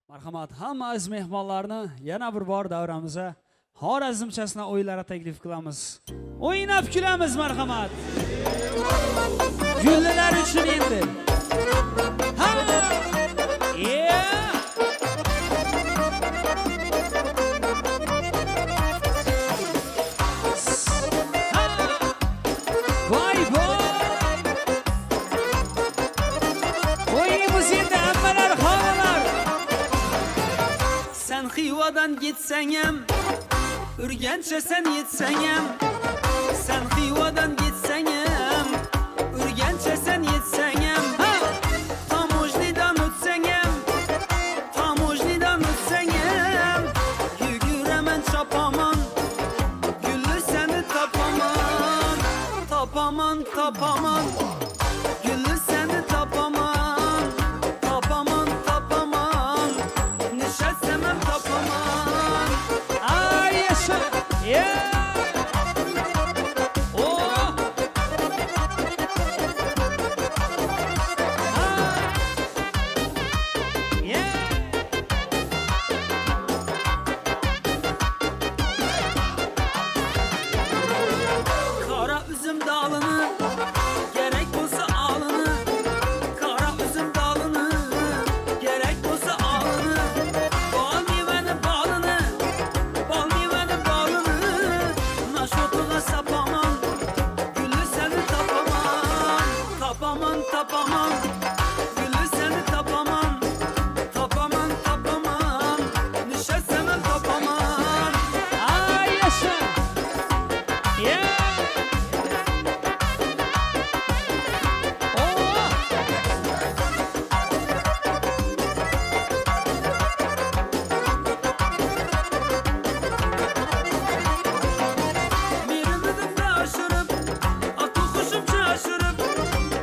Marhamat, hamma aziz mehmonlarni yana bir bor davramizga Xorazmchasina o'yinlara taklif qilamiz. O'ynab kulamiz, marhamat. Gullar uchun endi. Ha! Voy voy! O'yinimiz endi hammalar xolalar. Sen Xivadan gitsen hem, Urgancha sen yetsen hem. Sen Xivadan gitsen hem, Urgancha sen yetsen hem. Tamojnidan o'tsen hem, Tamojnidan o'tsen hem. Yuguraman chopaman, Gulli seni topaman, topaman, topaman. Gulli seni topaman, topaman, topaman. Nishasam topaman. Ay yaşa! Yeah! Oh! Ah! Yeah! Kara üzüm dalını, gerek olsa alını. Kara üzüm dalını, gerek olsa alını. Bal meyvenin balını, bal meyvenin balını. Naşotuğa sapaman, Gülü seni tapaman. Tapaman, tapaman, Gülü seni tapaman. Tapaman, tapaman, nişe seni tapaman. Ay yaşa! Yeah! Oh! Mirim dedim de aşırıp, akıl kuşum şaşırıp.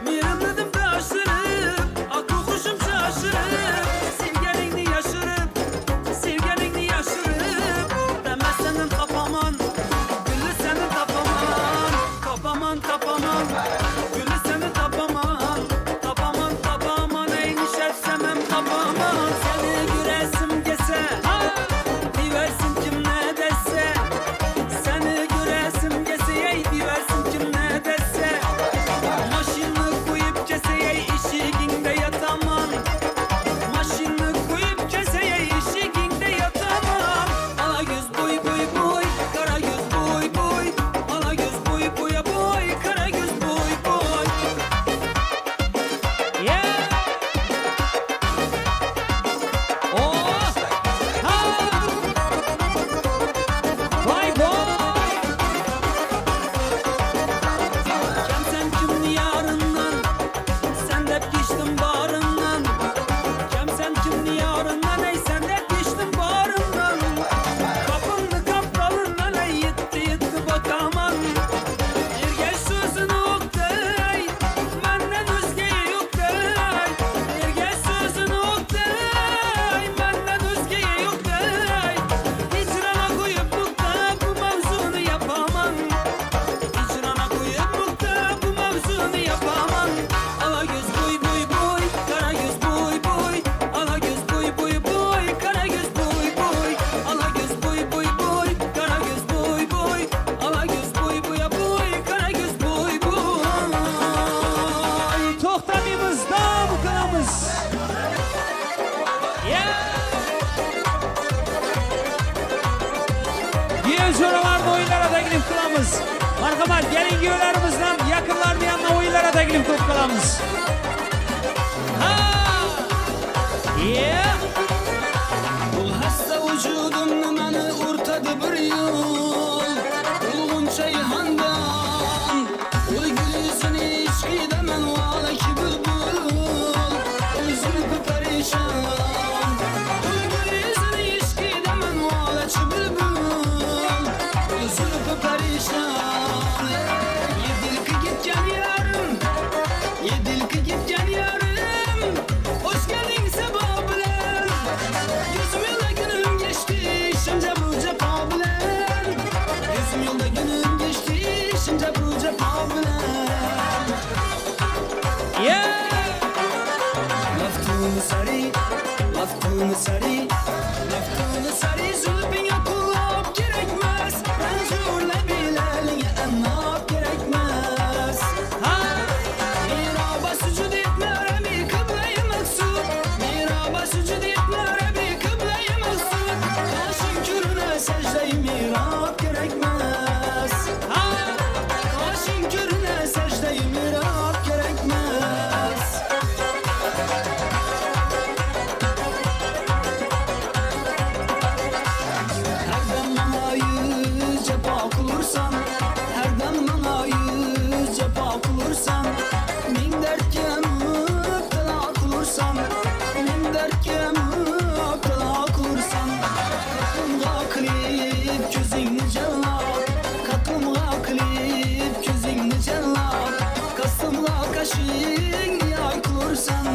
Mirim dedim de aşırıp, akıl kuşum şaşırıp. Sevgenini yaşırıp, sevgenini yaşırıp. Demezsenin tapaman, Gülü seni tapaman. Tapaman, tapaman, Gülü seni tapaman. Tapaman, tapaman, ey nişetsemem tapaman. Seni göresim gese, diversin kim ne dese. Seni göresim keseye, diversin kim ne dese. Maşını koyup keseye, işiginde yataman. Maşını koyup keseye, işiginde yataman. Ala göz boy boy boy, kara göz boy boy. Ala göz boy boya boy, kara göz boy boy. Yeah! Oh! Ha! Vay vay! Kem sen kim yarından, sen de geçtin bağrından. Kem sen kim yarından, ey sen de geçtin bağrından. Kapındı kaptalından, ey yetti bakaman. Bir geç sözünü oktay, benden özgeye yok day. Bir geç sözünü oktay, benden özgeye yok day. Hicrana koyup bukta bu mevzunu yapamam. Hicrana koyup bukta bu mevzunu yapamam. Ala göz boy boy boy, kara göz boy boy. Ala göz boy boy boy, kara göz boy boy. Ala göz boy boy boy, kara göz boy boy. Ala göz boy boya boy, kara göz boy boy. To'xtamaymiz, davom qilamiz. Yeah! Yo'lalarni o'yinlara taklif qilamiz. Marhamat, kelingi yo'llarimizdan yaqinlarni ham o'yinlara taklif qilamiz. Ha! Yeah! Bu hasta vücudumni meni o'rtadi bir yo'l. Ulg'uncha handan, o'lgulisini ishqida men valaki bulbul. O'zini perişan, o'lgulisini ishqida men valaki bulbul. O'zini perişan, yedilki gitgan yarim, yedilki gitgan yarim. Hoş geldin sabah bilan. sari Lafını sari zülbine kulak gerekmez Renzurla bileline ennap gerekmez Miraba sucud etme Rabbi kıble-i maksud Miraba sucud etme Rabbi kıble-i maksud Kaşın körüne secde-i mirab gerekmez Kaşın körüne secde-i mirab gerekmez Herden bana yüz cefa kulursan Herden bana yüz cefa kulursan Min dertke müptela kulursan Min dertke müptela kulursan Katlımga klip gözünü cellat Katlımga klip gözünü cellat Kastımga kaşın yay kulursan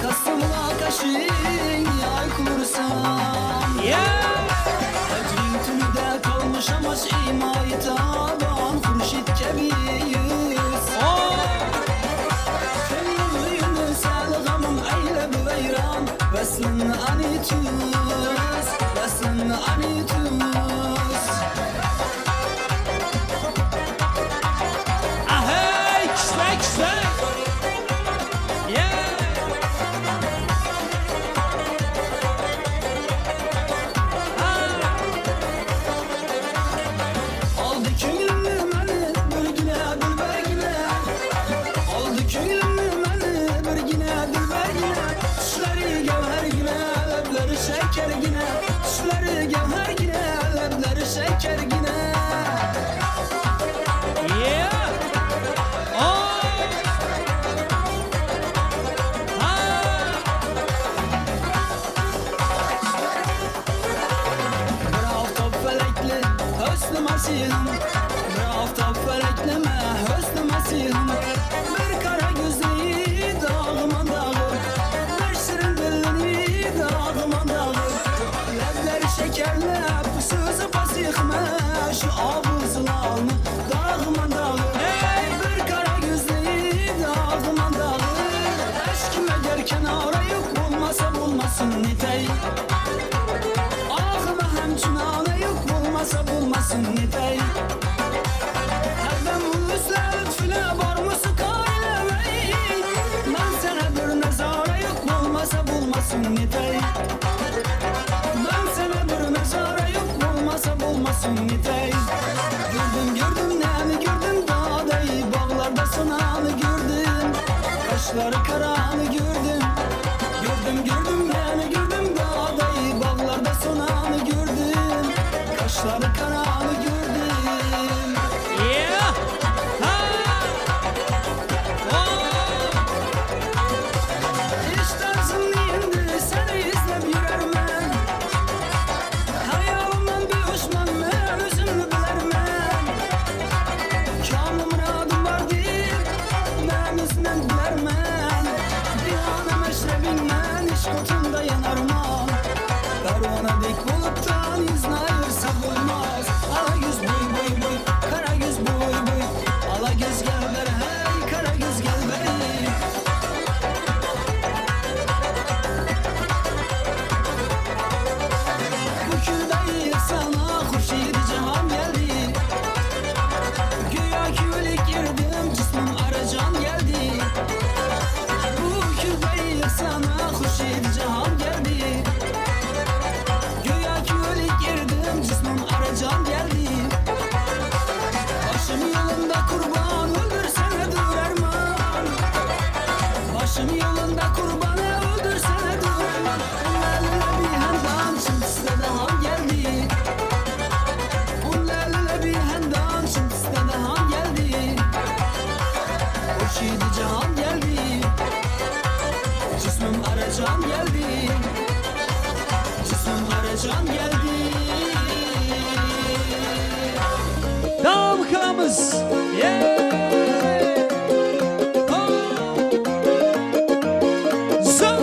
Kastımga kaşın yay kulursan Ecrin tümüde kalmış ama şeymayı taban Furşit kebiyüz Fennuruyunu selgamım eyle büveyran Veslin anitüz Veslin anitüz Ahey kişle kişle. Yeah. Aldı köngülümü məni bölgünə dilbərginə Aldı köngülümü məni bölgünə dilbərginə Düşləri gevherginə, ləbləri şəkərginə Düşləri gevherginə, ləbləri şəkərginə Yeah. Oh. Bir hafta felekli hüsnü masihim Bir hafta felekleme hüsnü masihim Bir kara gözlü dağıma dağır Bir şirin dilini dağıma dağır Ləbləri şəkərlə bu sözü pasihime Şu ağızlarını dağıma dağır Bir kara gözlü dağıma dağır Eşkime gel kenara yok olmasa bulmasın nitey Ağıma hemçinane yok bulmasa bulmasın nitey Herden üsle lütfüle varması karilemey Ben sana bir nezare yok bulmasa bulmasın nitey Ben sana bir nezare yok bulmasa bulmasın nitey Gördüm gördüm nemi gördüm dağday Bağlarda sunanı gördüm Kaşları karanı gördüm Gördüm gördüm nemi gördüm dağday Bağlarda sunanı gördüm Kaşları karanı gördüm Yeah. İş tarzım indi seni izlep yürərmən Hayalımdan bir uçman mən özümü bilərmən Kamlı muradım var deyib mən üzmən bilərmən Diyanə məşrəbin mən iş qotunda yanarman Karvana dik buluttan izin ayırsa bulmaz Ala yüz boy boy boy, kara yüz boy boy Ala göz gel ver hey, kara göz gel verim Bu küldayı sana hurşid-i cihan geldi Güya külik girdim cismim aracan geldi Bu küldayı sana hurşid-i cihan geldi Güya külik girdim cismim aracan geldi Başım yolunda kurban öldürsene dur Erman Başım yolunda kurban öldürsene dur Erman Unlerle bir hendam çimtiste de han geldi Unlerle bir hendam çimtiste de han geldi Hurşid-i cihan geldi Cismim aracan geldi Cismim aracan geldi Devam kılamız. Yeah. Oh. Zam.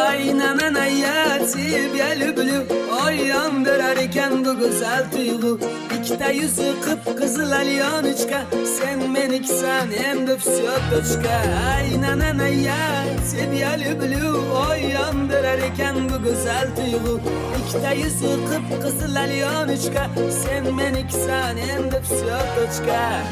Aynen ayati bir bülü Oyandır erken bu güzel duygu İkide yüzü kıpkızıl alyanıçka. Sen meniksen hem de psiyotoçka. Ay nanana ya seviyeli blue. Oy yandırarken bu güzel duygu. İkide yüzü kıpkızıl alyanıçka. Sen meniksen hem de psiyotoçka.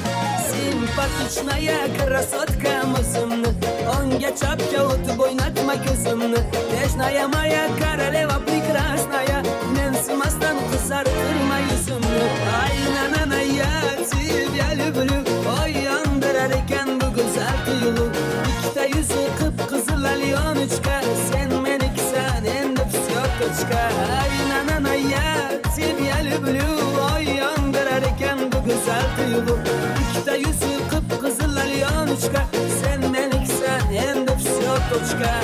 Симпатичная красотка мызымны Онге чапка утып ойнатма көзімні Нежная моя королева прекрасная Мен сымастан қызартырма yüzімні Ай, нанана, я тебя люблю Ой, yandırар екен bu güzel duygu İkide yüzü kıpkızıl alyonочка Sen meniksen hem de psiyotoçka Ай, нанана, я тебя люблю Ой, yandırar екен bu güzel duygu İkide yüzü kıpkızıl alyanıçka Sen meniksen hem de psiyotoçka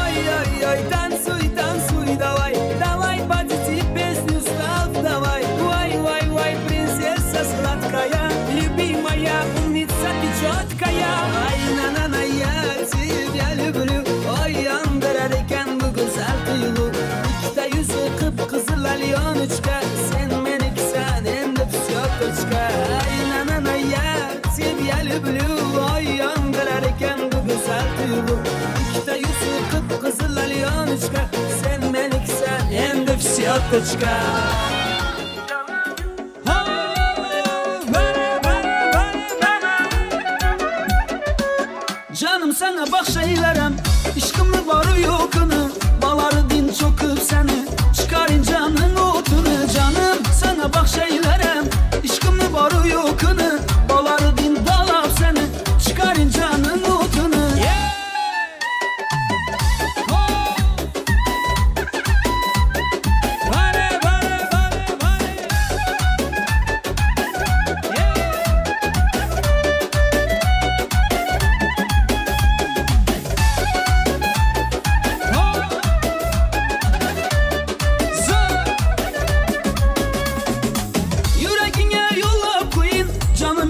Ой, ой, ой, танцуй, танцуй, давай Давай, подойди, песню став, давай Ой, ой, ой, принцесса сладкая Любимая умница, ты четкая Ай, на-на-на, я тебя люблю Oy yandırarken bu güzel duygu İkide yüzü kıpkızıl alyanıçka Sen meniksen hem de psiyotoçka Ay nanana ya тебя люблю Oy yandırarken bu güzel duygu İkide yüzü kıpkızıl alyanıçka Sen meniksen hem de psiyotoçka Canım sana bakşaylarım İşkımı varı yokunu Baları din çokup seni Çıkarın canın otunu Canım sana bakşaylarım İşkımı varı yokunu Baları din dalap seni Çıkarın canın otunu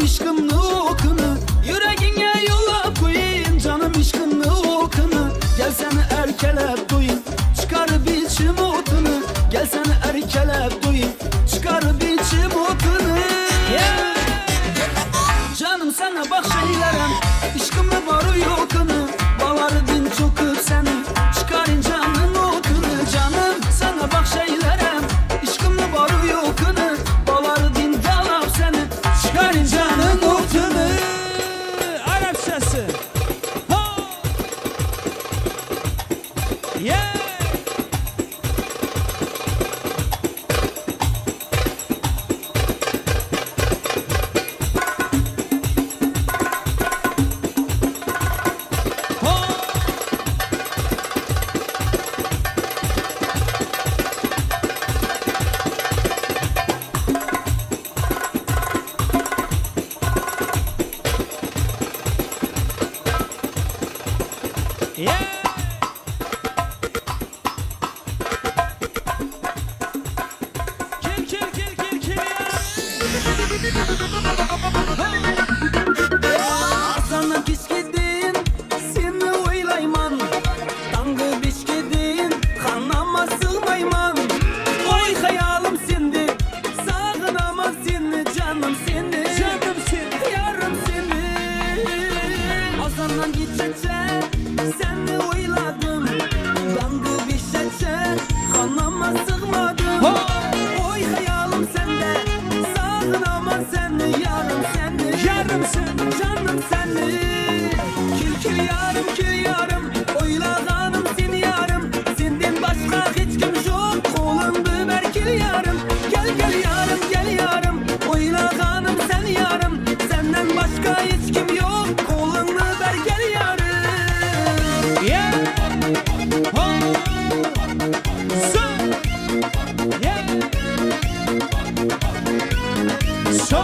İşkımlı okunu Yüreğine yola koyayım Canım işkımlı okunu Gel seni erkelep duyayım Çıkar biçim otunu Gel seni erkelep duyayım Çıkar biçim otunu Canım sana bak şeylerim İşkımlı varı yokunu Baları din çokup seni Çıkarın canın otunu Canım sana bak şeylerim İşkımlı varı yokunu Baları din dalap seni Çıkarın canın otunu Arapçası. Yeah. Yeah. Kill ya. Aslanla pişkedin Seni oylayman Tangı pişkedin Kanama sığmayman Oy hayalim sindi Sağınaman seni Canım seni Canım seni. Yarım seni Aslanla gidecekçe Seni oyladım Tangı pişecekçe Kanama sığmadım Oy hayalim sende Sağınaman seni Yarım seni Yarım seni. Canım seni Kül yarım Oylağanım seni yarım Senden başka hiç kim yok Kolumdu berkil yarım Gel yarım Oylağanım seni yarım Senden başka hiç kim yok Kolumdu berkil yarım Yeah. So. Yeah. So.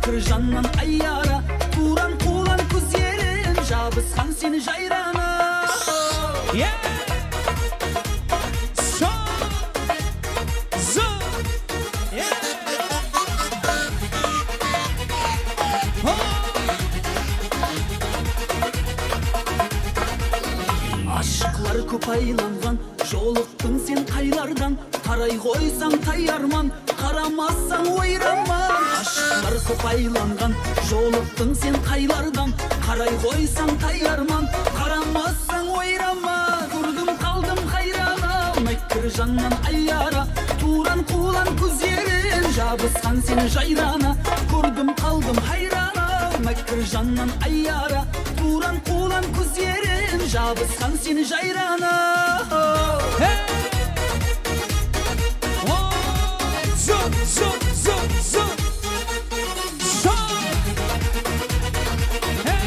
Kırjandan ayyara Turan kulan kuz yerim Jabıskan seni jayrana Yeah. So. Zo. Yeah. Oh. Aşıklar көп aylanған Жолықтың sen қайлардан Қарай қойсаң таярман Қарамасаң ойраман Aşıklar көп aylanған Жолықтың sen қайлардан Қарай қойсаң таярман Қарамасаң ойраман Көрдім қалдым қайрана Кіржаннан айяра Туран қулан күзерін Жабысқан сені жайрана Көрдім қалдым хайрана Кіржаннан айяра Туран қулан күзерін Жабысқан seni jayrana Hey. Oh. Zo. Zo. Zo. Zo. Zo. Hey.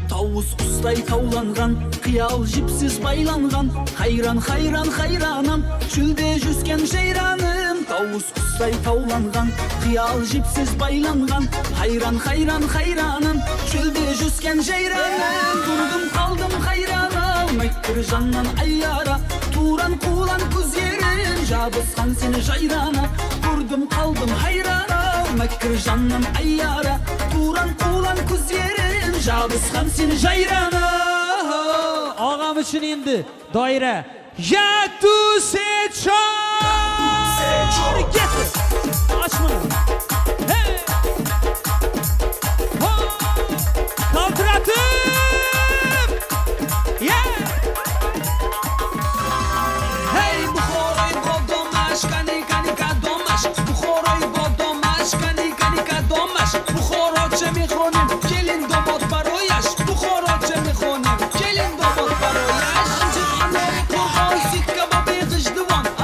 Tavus құстай тауланған Қиял жіпсіз байланған Хайран, хайран, хайранам Шүлде жүзген жайраным Tavus құстай тауланған Қиял жіпсіз байланған Хайран, хайран, хайранам Шүлде жүзген жайраным Тұрдым қалдым хайранам Кіржаннан айяра Туран қулан күзерін Жабысқан сені жайрана Көрдім қалдым хайранам Кіржаннан айяра Туран қулан күзерін Жабысқан seni jayrana Ağam için indi daire. Ya tu seçar. Getir. Aç bunu. Hey. Ho. Kaldıratım. Yeah. Hey Buxoroy bodomash Kanika domash Buxoroy bodomash Kanika domash Buxorocha mexonim Kelin domod baroyash Buxorocha mexonim Kelin domod baroyash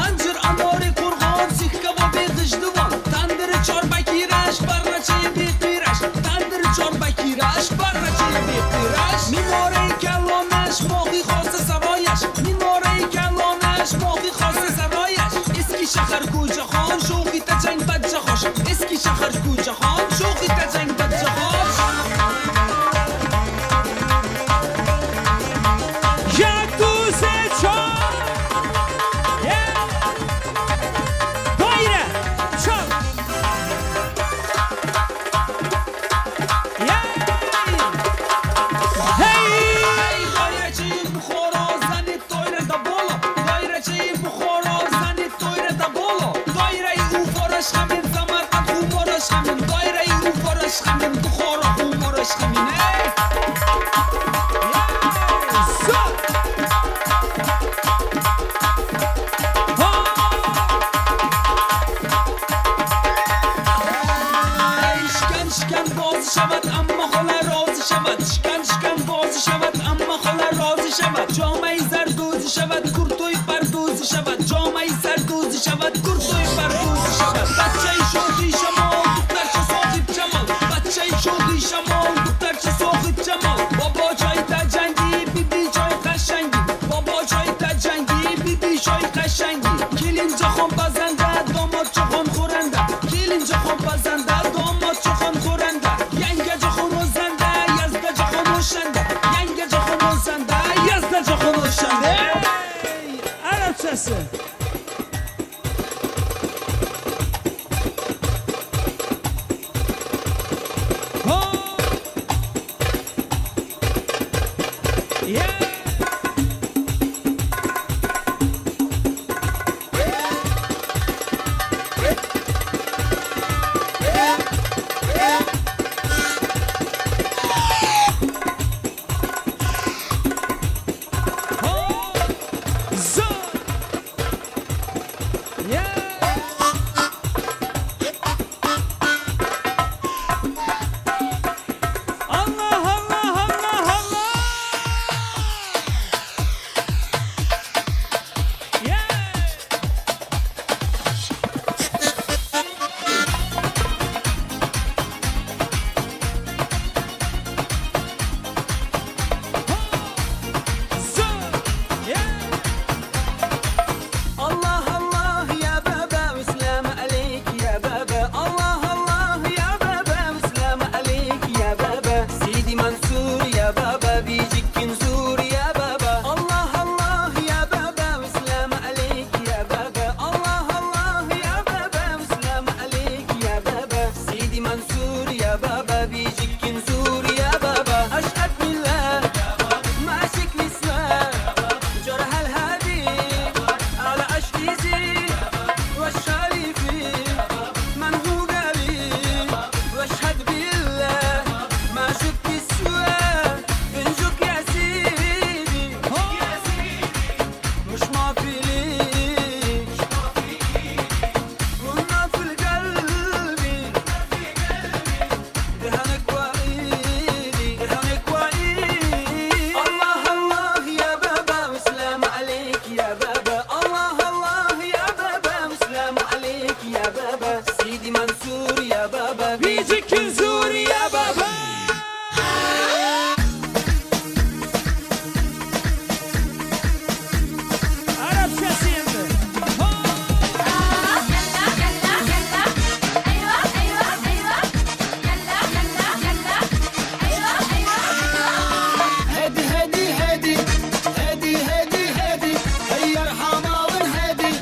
Anjir anori qurg'on sikka va beg'ijdivan Tandir chorba kirash barracha beqirash Tandir chorba kirash barracha beqirash Minore kalonash mohi xosa savoyash Minore kalonash mohi xosa savoyash Eski shahar ko'jaxon sho'g'i tajang badjahosh Eski shahar ko'jaxon sho'g'i tajang badjahosh Ya tu seçar. Yeah. Daire. Çal. Yeah. Hey. Doirachiyim Buxoro zanit doirada bolo Doirachiyim Buxoro zanit doirada bolo Doirai uforash hamin Samarqand uforash hamin Doirai uforash hamin Buxoro uforash hamin So. Ho. Shkan boz shavad amma xola rozi shavad Shkan boz shavad amma xola rozi shavad Jomai zardozi shavad kurtoy pardozi shavad Jomai zardozi shavad kurtoy pardozi shavad Bachchay sho'g'i shamol dutarcha sohib jamal Bachchay sho'g'i shamol dutarcha sohib jamal Bobo joyda jangi bibi joy qashangi Bobo joyda jangi bibi joy qashangi Kelin jahon bazanda domod jahon xo'randa Kelin jahon bazanda domod jahon xo'randa Yanga jahon o'zanda yazda jahon o'shanda Yanga jahon o'zanda yazda jahon o'shanda Hey. Arapçası. Ho. Yeah. Ho. Zo. Yeah. Allah Allah Allah Allah. Yeah. So. Yeah. Allah Allah ya العزيز والشريف من هو قليل واشهد بالله ما شك السواه بنجوك يا سيدي مش ما في ليش كنا في القلب دهنك وإيدي دهنك وإيدي الله الله يا بابا وسلام عليك يا بابا الله الله يا بابا وسلام عليك يا بابا سيدي منصور يا بابا بيجيك نزور يا بابا. عرب شاسينده. هادي هادي هادي هادي هادي هادي هيا ارحمها ونهادي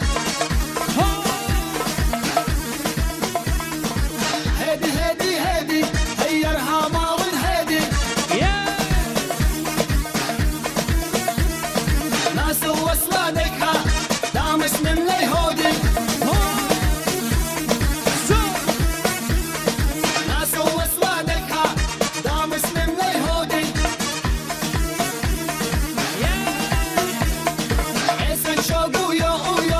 هادي هادي هادي هيا ارحمها ونهادي ناس وصلة نكحة دعمش من اليهودي ناس وصلة نكحة دعمش من اليهودي حسن شوق ويا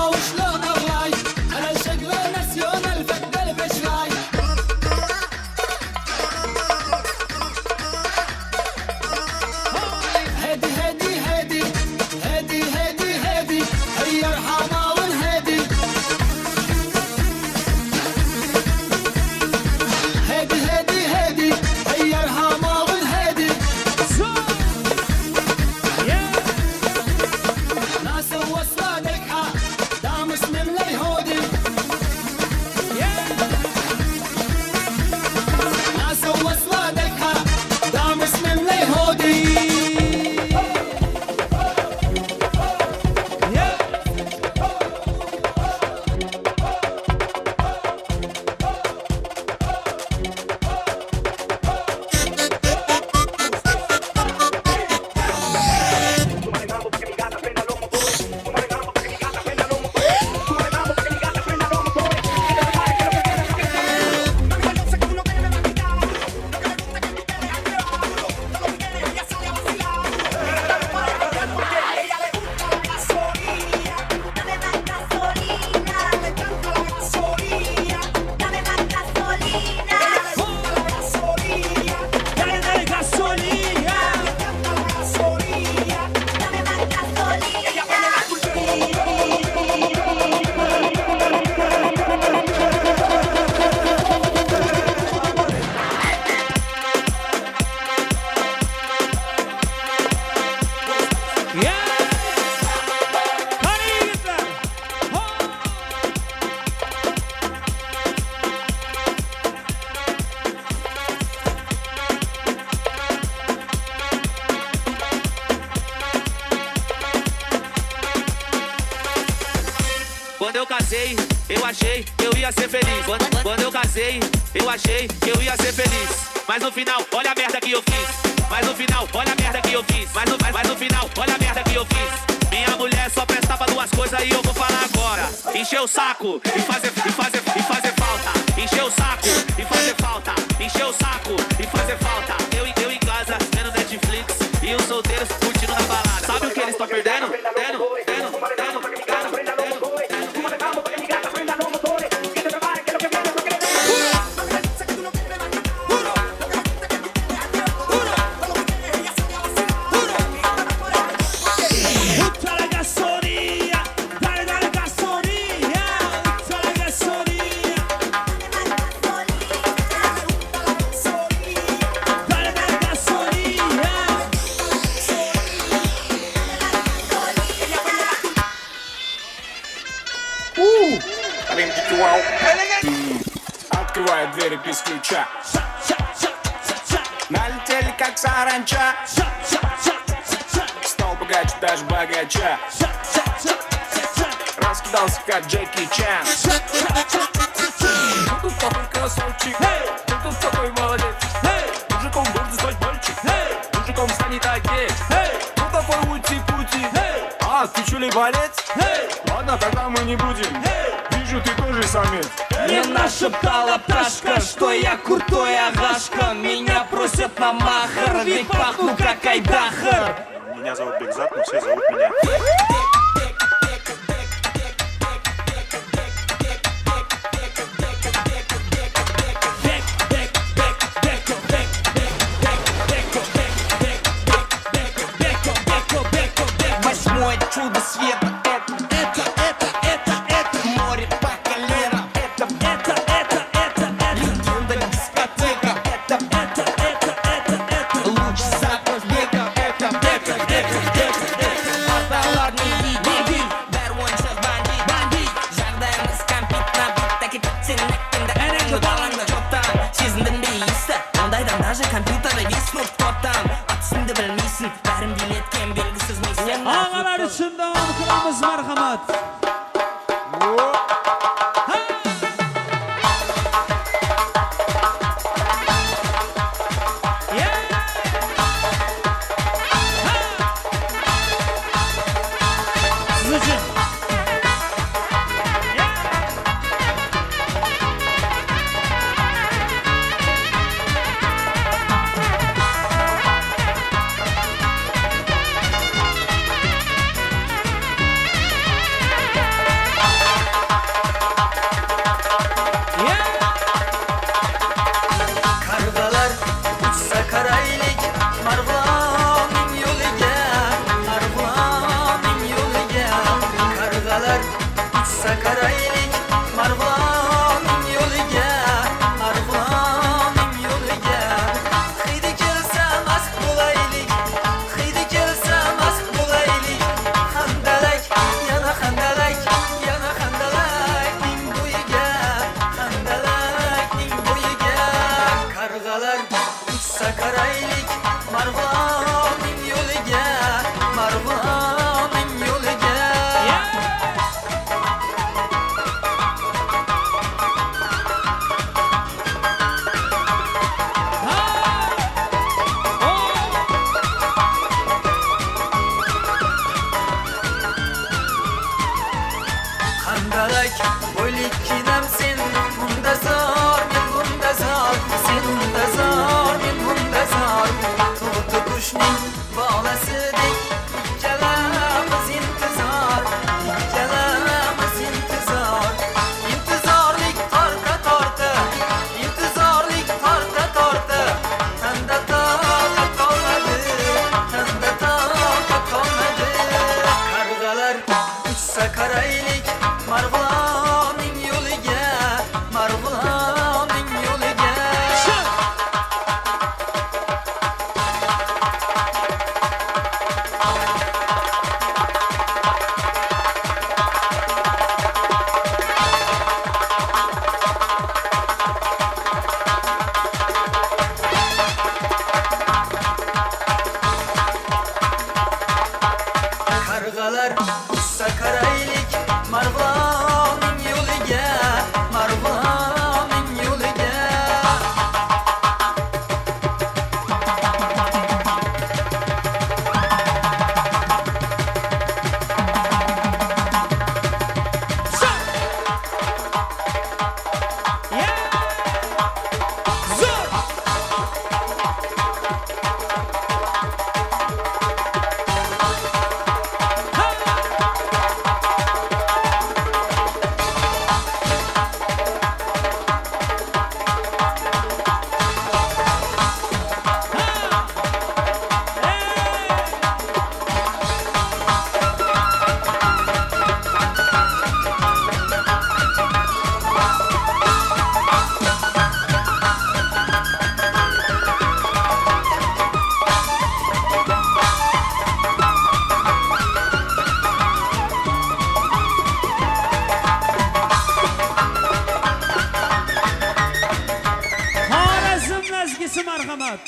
وشلون اغلاي انا الشغل ناسيونال فالقلب شراي هادي هادي هادي هادي هادي هادي هيا ارحمها ونهادي هادي هادي هادي هيا ارحمها ونهادي ناس وصلة نكحة دعمش من اليهودي ناس وصلة نكحة دعمش من اليهودي Dale, dale, gasolina. Parigitler. Quando eu casei, eu achei que eu ia ser feliz. Quando eu casei, eu achei que eu ia ser feliz. Mas no final, olha a merda que eu fiz. Mas no final, olha a merda que eu fiz. Mas no final, olha a merda que eu fiz. Minha mulher só prestava duas coisas e eu vou falar agora. Encher o saco e fazer falta. Encher o saco e fazer falta. Encher o saco e fazer falta. Eu em casa, vendo Netflix e os solteiros curtindo na balada. Sabe o que eles estão perdendo? Dale gasolina. Dale, dale gasolina. Dale gasolina. Dale, dale gasolina. Открываю двери без ключа. Ша, ша, ша, ша, ша. Налетели как саранча. Ша, ша, ша, ша, ша. Стал богаче, даже богача. Ша, ша, ша, ша, ша. Раскидался как Джеки Чан. Ша, ша, ша, ша, ша. Ну тут такой красавчик. Hey! Ну тут такой молодец. Hey! Мужиком должен стать мальчик. Hey! Мужиком станет отец. Hey! Ну такой ути-пути. Hey! А, ты чё ли болец? Hey! Ладно, Ладно, тогда мы не будем. Вижу, ты тоже самец. Мне нашептала пташка, что я крутой агашка. Меня просят на махар, ведь пахну как айдахар. Меня зовут Бекзат, но все зовут меня. Восьмое чудо света. Это море по колено. Это легенда дискотека. Это луч забега. Это порталарный дебиль. Бәруін сөз бандит. Жағдайымыз компит набит. Тәкет сенің әкімді балаңды жоттан. Сезіндің бе есі? Ондайдан даже компьютеры виснут топтан. Атысыңды білмейсің, бәрін билеткен белгісіз миссияң. Ağalar için devam kılamız merhamet. Siz için. Kargalar uçsa karaylik Marvanın yoluga Marvanın yoluga Kargalar uçsa karaylik Marvanın yoluga Marvanın yoluga Haydi kelsa mast bulaylik Haydi kelsa mast bulaylik Handalak yana handalak yana handalak ning bo'yiga Handalak ning bo'yiga Kargalar uçsa karaylik Marvanın yoluga Marvanın yoluga Handalak boylik kinam sen bunda zor men bunda zor sen bunda zor men bunda zor Tuğutu kuşning bolasidek ikkalamiz intizor ikkalamiz intizor intizorlik torta torta intizorlik torta torta tanda toqat qolmadi tanda toqat qolmadi Kargalar uçsa karaylik Marvanın yoluga Marvanın yoluga Kargalar uçsa karaylik Marvanın yoluga Marvanın yoluga Harazım nezgisi merhamet.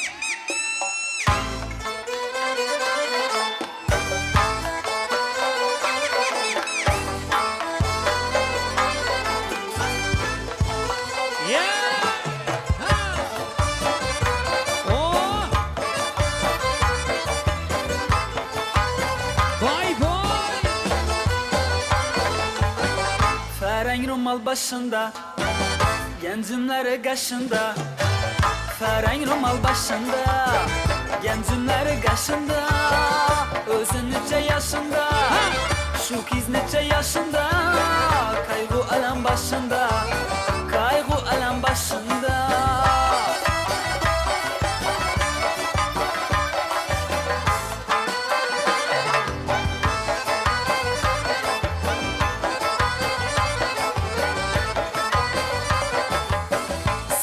Vay vay. Feren rumal başında, gencimleri kaşında. Feren rumal başında, gencimleri kaşında. Özün neçe yaşında, şu kız neçe yaşında. Kaygı alem başında, kaygı alem başında.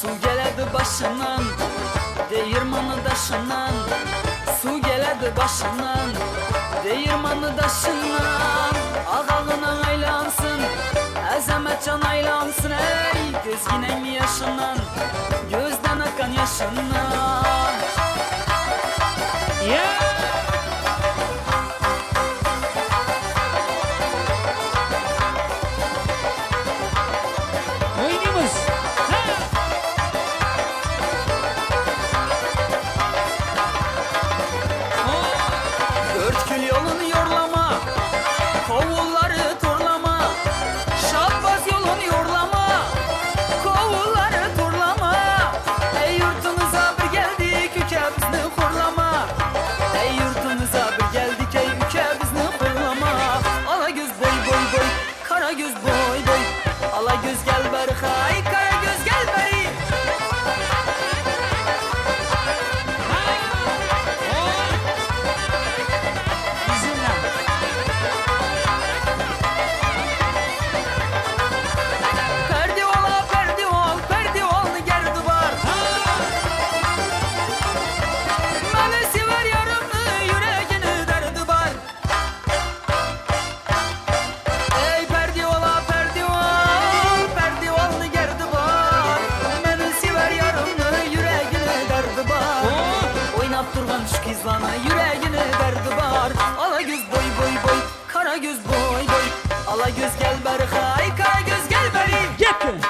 Su geledi başından, değirmanı daşından. Su geledi başından, değirmanı daşından. Ağalının aylansın, azametcan aylansın. Ey gözginen yaşından, gözden akan yaşından. Yeah! Oynayımız. Ha! Dört kül yolunu yorlama, kovulları turlama. Şahbaz yolunu yorlama, kovulları turlama. Ey yurtumuza bir geldik, ülke bizni kurlama. Ey yurtumuza bir geldik, ey ülke bizni kurlama. Ala göz boy boy boy, kara göz boy boy. Ala göz gel beri hay, kara göz gel beri. Bizimle. Perdivala perdival, perdivalını gerdi var. Beni sever yarımı, yüreğini derdi var. Ey perdivala perdival, perdivalını gerdi var. Beni sever yarımı, yüreğini derdi var. Oynap durgan şu kızlana, yüreğini derdi var. Ala göz boy boy boy, kara göz boy boy. Ala göz gel beri hay, kara göz gel beri. Gitti.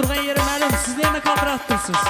turgan yeri ma'lum, siz neni qaltiratib tursiz?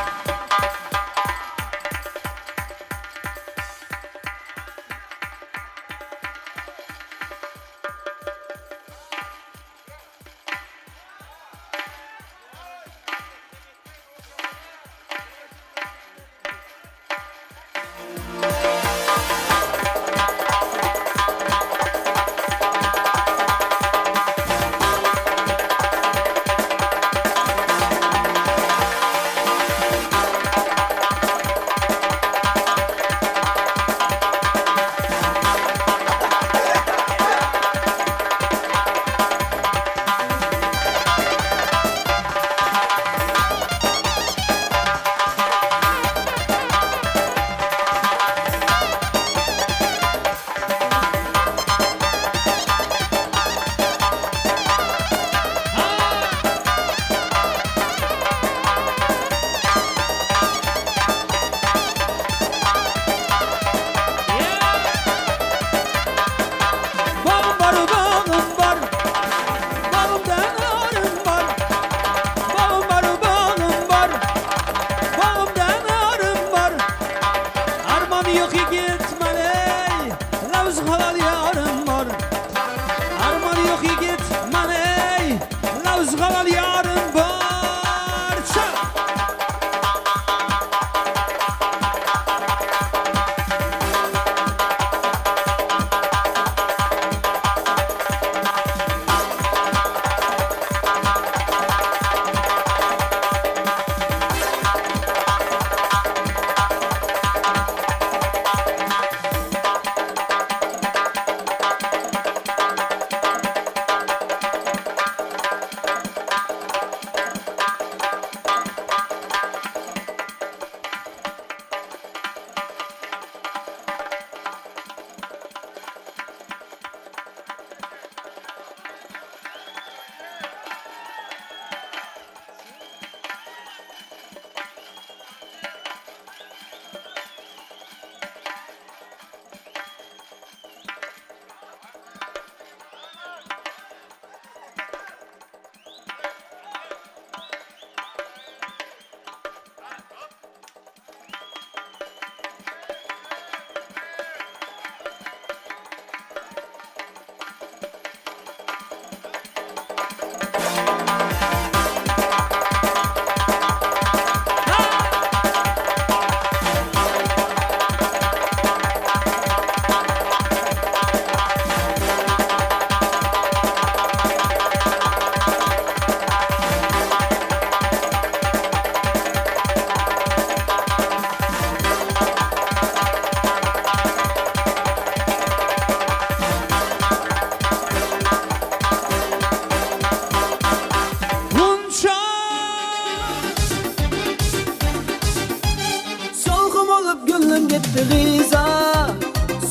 gitti Riza,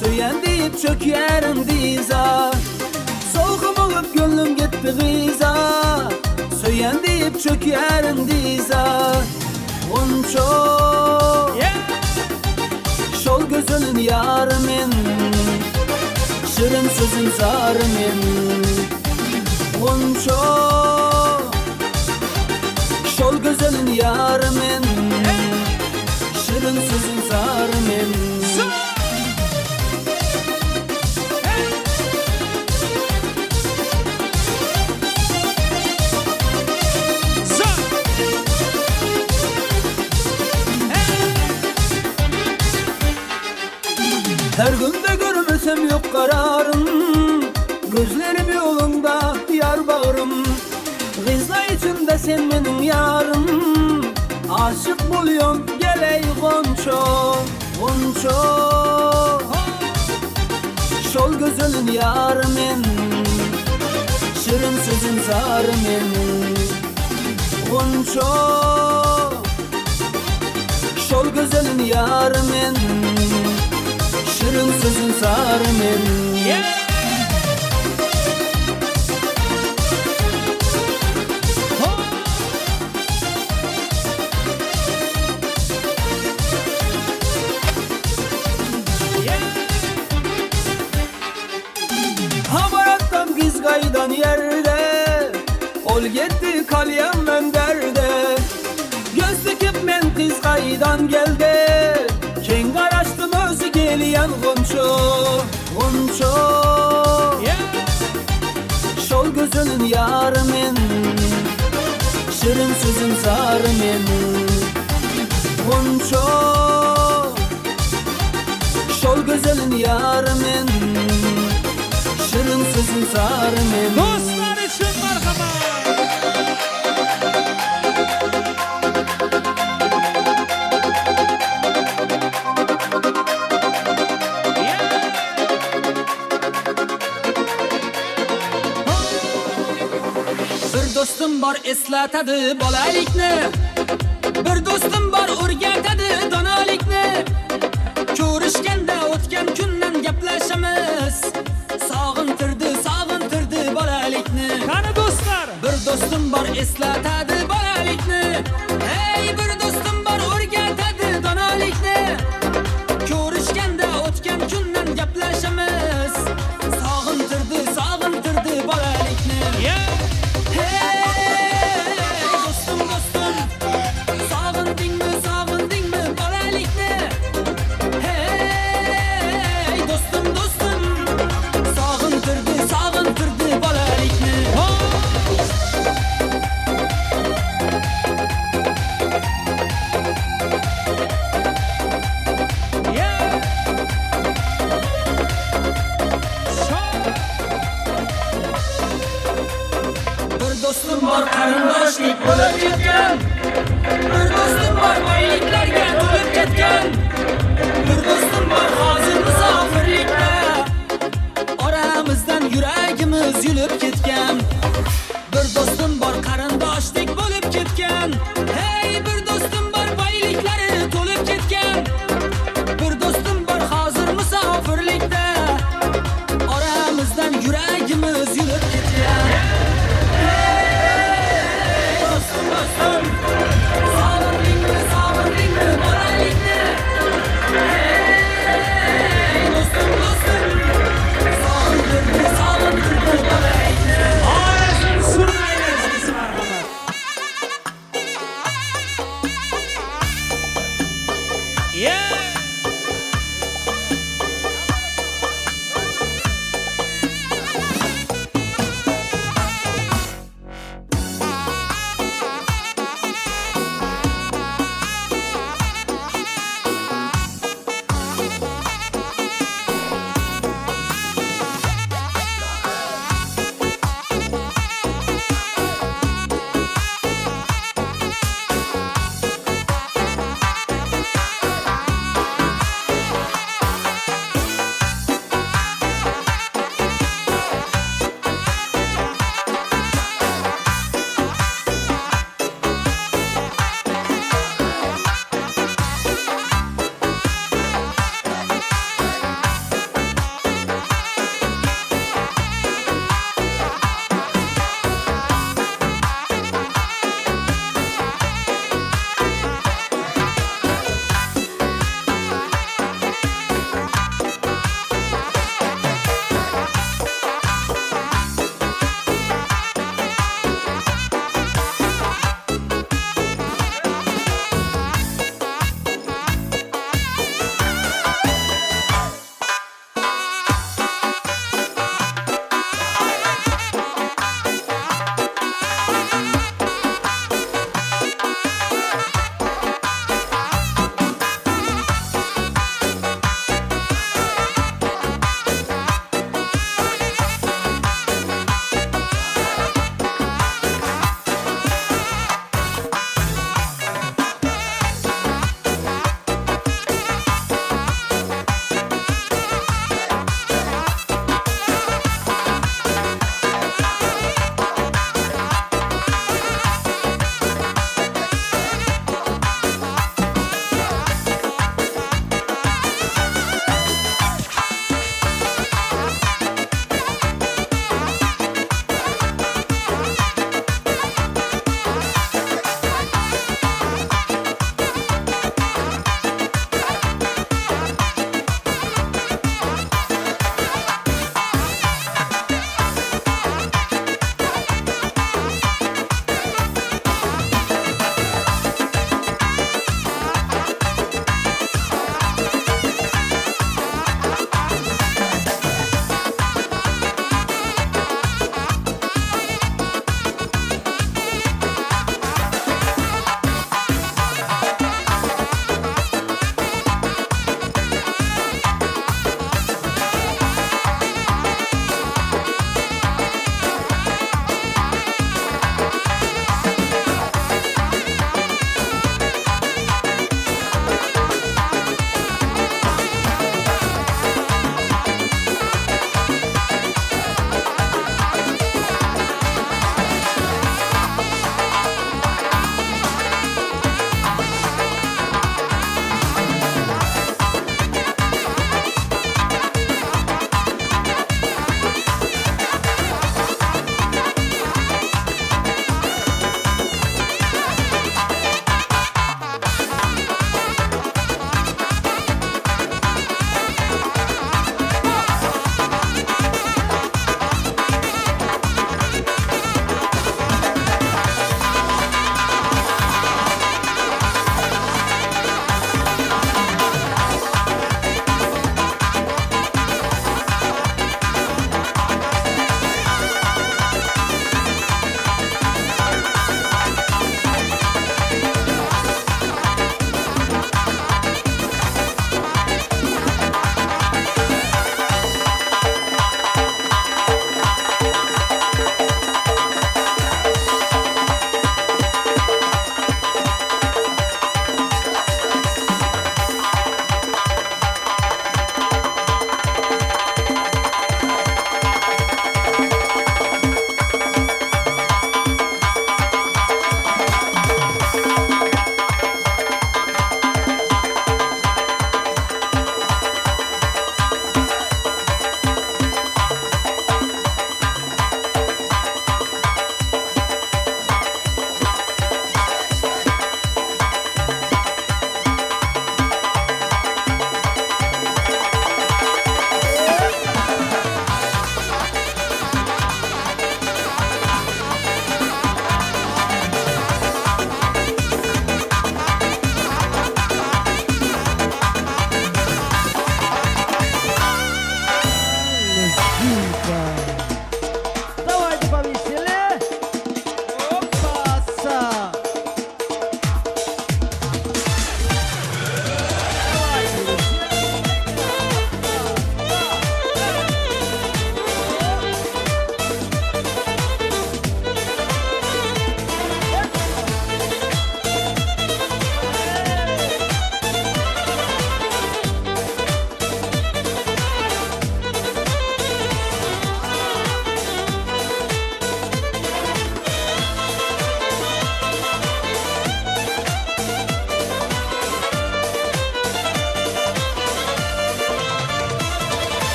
Söyyen deyip çökerim diza. Soğukum olup gönlüm gitti Riza, Söyyen deyip çökerim diza. Unço şol gözünün yarımın, şirin sözün zarımın. Unço şol gözünün yarımın, şirin sözün zarımın. Her günde görmesem yok kararım, gözlerim yolunda yar bağrım. Gizla içimde sen benim yarım, aşık buluyorum geley Gonço, Gonço. Şol gözünün yarımın, şirin sözün zarımın. Gonço şol gözünün yarımın, şirin sözün zarımın. Havarattan Gizgay'dan yerde, ol gitti kalyam ben derde. qaydan keldi keng qarashdim o'zi kelgan g'uncho şol gözünün yarı men şirin sözün zarı men g'uncho şol gözünün yarı men şirin sözün zarı men Dostlar için marhaba. Bir dostum bor eslatadi bolalikni Bir dostum bor o'rgatadi donolikni Ko'rishganda o'tgan kundan gaplashamiz Sog'intirdi bolalikni Qani dostlar. Bir dostum bor eslatadi bolalikni Hey bir dostum bor o'rgatadi donolikni Ko'rishganda o'tgan kundan gaplashamiz Sog'intirdi bolalikni Hey dostum sog'indingmi bolalikni Hey dostum sog'intirdi bolalikni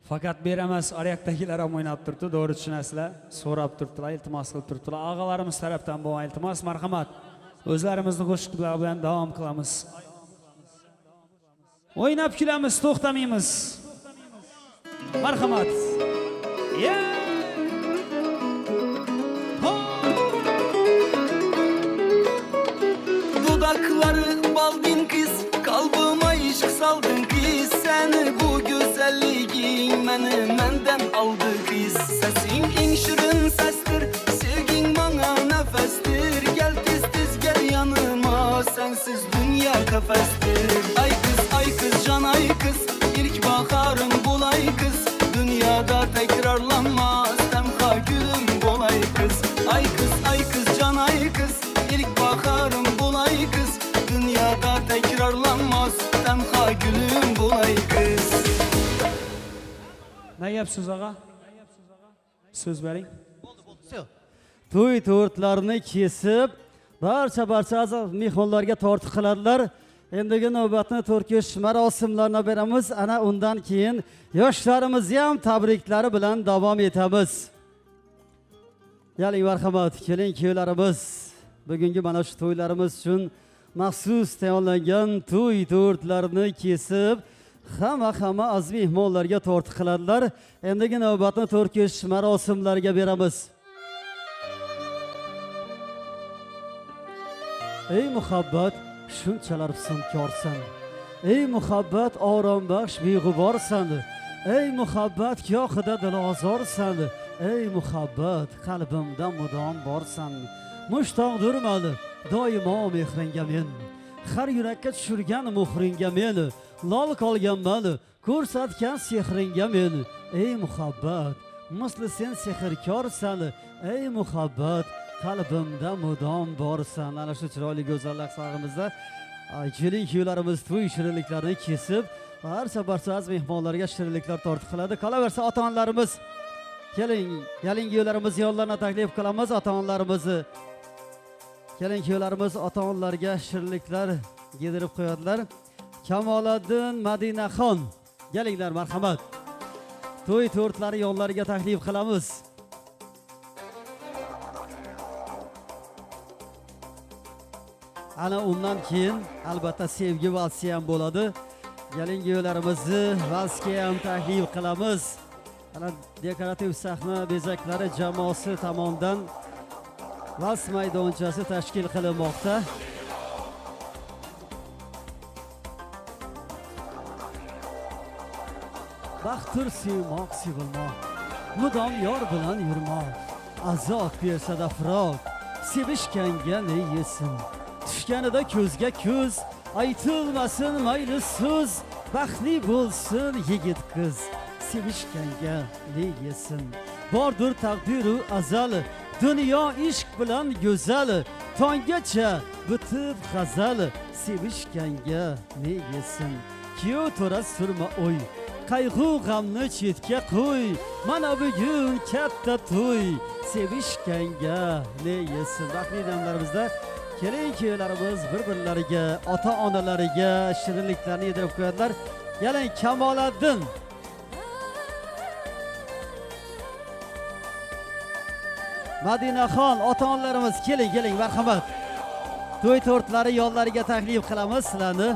Faqat beramas, ariyoqdagilar ham o'ynab turibdi, to'g'ri tushunasizlar. So'rab turibdilar, iltimos qilib turibdilar. Og'alarimiz tarafdan bo'lgan iltimos, marhamat. O'zlarimizni qo'shiqlar bilan davom qilamiz. O'ynab kulamiz, to'xtamaymiz. Marhamat. Dudakları baldın kız, kalbıma işk saldın kız. Seni bu güzelliğin menden aldı kız. Sesin en şirin sestir, sevgin bana nefestir. Gel tez tez gel yanıma, sensiz dünya kafestir. Ay kız can ay kız, ilk bakarım bulay kız. Dünyada tekrarlanmaz, temha gülüm bolay kız. Ay kız can ay kız, ilk bakarım bulay kız. Dünyada tekrarlanmaz, temha gülüm bulay kız. Ne yapsınız ağa? Söz verin. To'y to'rtlarni kesib, barcha aziz mehmonlarga tortiq qiladilar. Endigi navbatni to'rtko'sh marosimlarni beramiz. Ana undan keyin yoshlarimizni ham tabriklari bilan davom etamiz. Keling marhamat, keling kuylarimiz. Bugungi mana shu to'ylarimiz uchun maxsus tayyorlangan to'y to'rtlarni kesib, hamma aziz mehmonlarga tortiq qiladilar. Endigi navbatni to'rtko'sh marosimlarga beramiz. Ey muhabbat, shunchalar husnkorsan. Ey muhabbat, orombaxsh beg'uborsan. Ey muhabbat, gohida dilozorsan. Ey muhabbat, qalbimda mudom borsan. Mushtoqdirman doimo mehringga men. Har yurakka tushirgan muhringga men. Lol qolganman, ko'rsatgan sehringga men. Ey muhabbat, misli sen sehrkorsan. Ey muhabbat, qalbimda mudom borsan. Ana shu chiroyli go'zallik sog'imizda keling kuylarimiz to'y shirinliklarini kesib, barcha aziz mehmonlarga shirinliklar tortiq qiladi. Qolaversa ota-onalarimiz keling, kuylarimiz yonlarına taklif qilamiz ota-onalarimizni. Keling kuylarimiz ota-onalarga shirinliklar yedirib qo'yadilar. Kamoliddin Madinaxon, kelinglar marhamat. To'y to'rtlari yonlariga taklif qilamiz. Ana undan keyin albatta sevgi valsi ham bo'ladi. Keling kuylarimizni valsga ham taklif qilamiz. Ana dekorativ sahna bezaklari jamoasi tomonidan vals maydonchasi tashkil qilinmoqda. Baxtdir sevmoq, sevilmoq, mudom yor bilan yurmoq. Azob bersada firoq, sevishganga ne yesin. Tushganida ko'zga ko'z, aytilmasin mayli so'z. Baxtli bo'lsin yigit qiz, sevishganga ne yesin. Bordir taqdiru azal, dunyo ishq bilan go'zal. Tonggacha bitib g'azal, sevishganga ne yesin. Kuyov to'ra surma o'y, qayg'u g'amni chetga qo'y. Mana bugun katta to'y, sevishganga ne yesin. Baxtli damlarimizda keling kuylarimiz bir-birlariga, ota-onalariga shirinliklarni yedirib qo'yadilar. Keling Kamoliddin Madinaxon, ota-onalarimiz keling marhamat. To'y to'rtlari yonlariga taklif qilamiz sizlarni.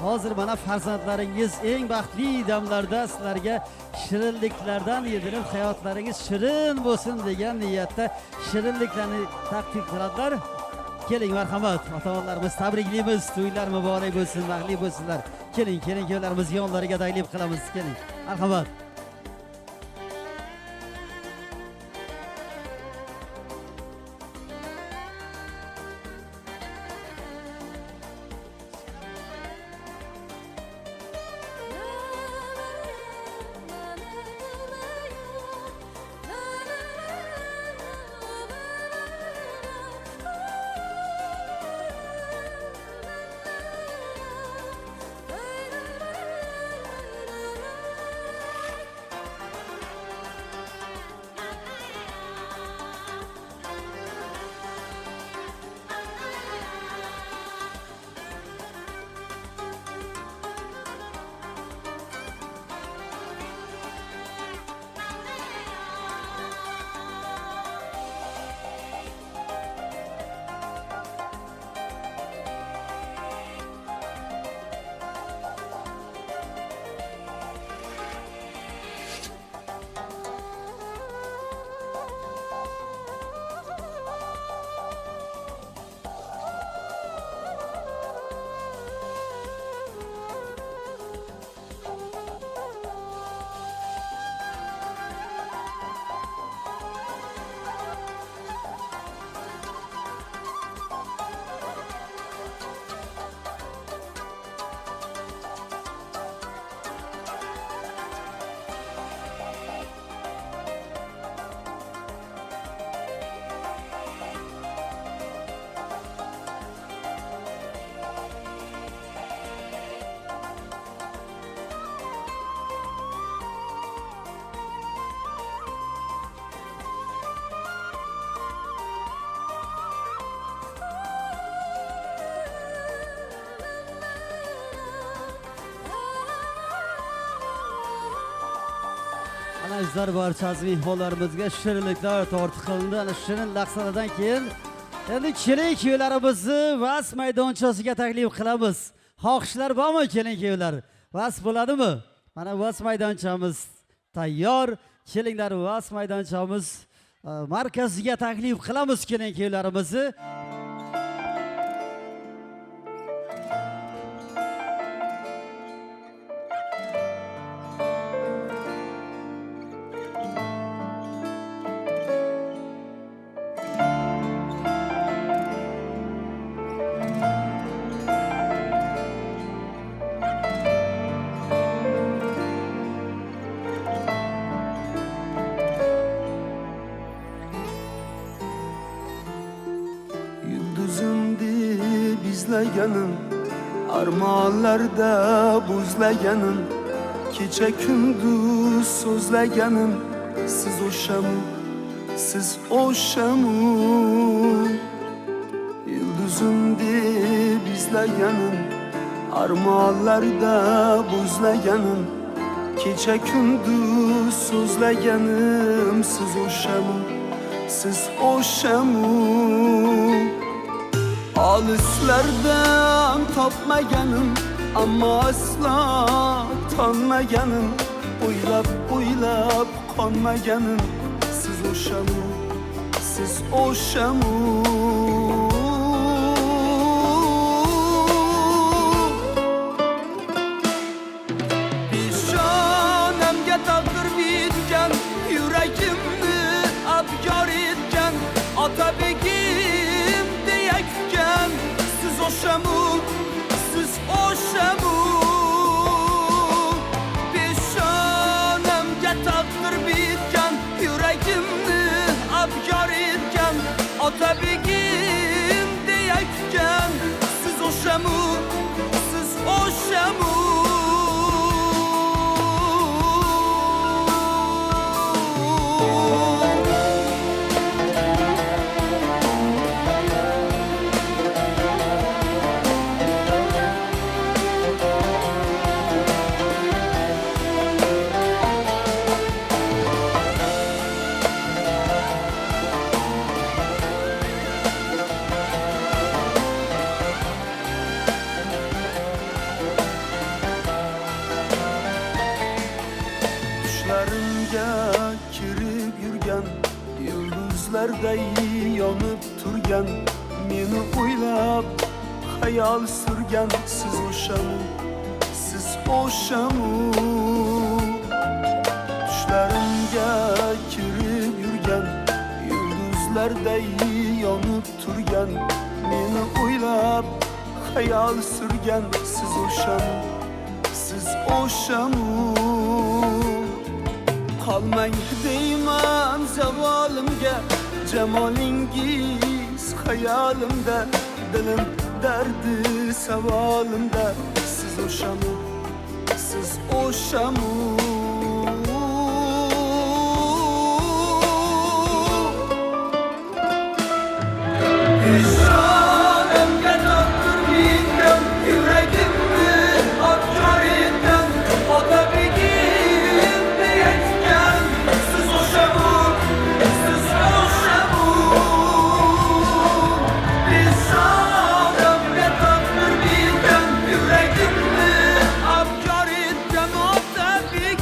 Hozir mana farzandlaringiz eng baxtli damlarda sizlarga shirinliklardan yedirib hayotlaringiz shirin bo'lsin degan niyatda shirinliklarni taqdim qiladilar. Keling marhamat, ota-onalarimiz tabriklaymiz. To'ylar muborak bo'lsin, baxtli bo'lsinlar. Keling kuylarimiz yonlariga taklif qilamiz. Keling marhamat. Ana bizlar barchasi mehmonlarimizga shirinliklar tortiq qilindi. Ana shirin lahzalardan keyin endi kelin kuylarimizni vas maydonchasiga taklif qilamiz. Xohishlar bormi kelin kuylar? Vas bo'ladimi? Mana vas maydonchamiz tayyor. Kelinglar vas maydonchamiz markaziga taklif qilamiz kelin kuylarimizni. Yulduzimdi bizlaganim, armonlarda buzlaganim, kecha kunduz so'zlaganim, siz o'shamu, siz o'shamu. Yulduzimdi bizlaganim, armonlarda buzlaganim, kecha kunduz so'zlaganim, siz o'shamu, siz o'shamu. Olislardan topmaganim, ammo aslo tonmaganim, o'ylab qonmaganim, siz o'shamu, siz o'shamu. Peshonamga taqdir bitgan, yuragimni abyor etgan Otabegim deya kutgan, siz o'shamu, siz o'shamu. Peshonamga taqdir bitgan, yuragimni abyor etgan Otabegim deya kutgan, siz o'shamu, siz o'shamu. Tushlarimga kirib yurgan, yulduzlarday yonib turgan, meni o'ylab xayol surgan, siz o'shamu, siz o'shamu. Tushlarimga kirib yurgan, yulduzlarday yonib turgan, meni o'ylab xayol surgan, siz o'shamu, siz o'shamu. Qolmang deyman zavolimga, jamolingiz xayolimda, dilim dardi savolimda, siz o'shamu, siz o'shamu. Peshonamga taqdir bitgan, yuragimni abyor etgan Otabegim deya kutgan, siz o'shamu, siz o'shamu. Peshonamga taqdir bitgan, yuragimni abyor etgan Otabegim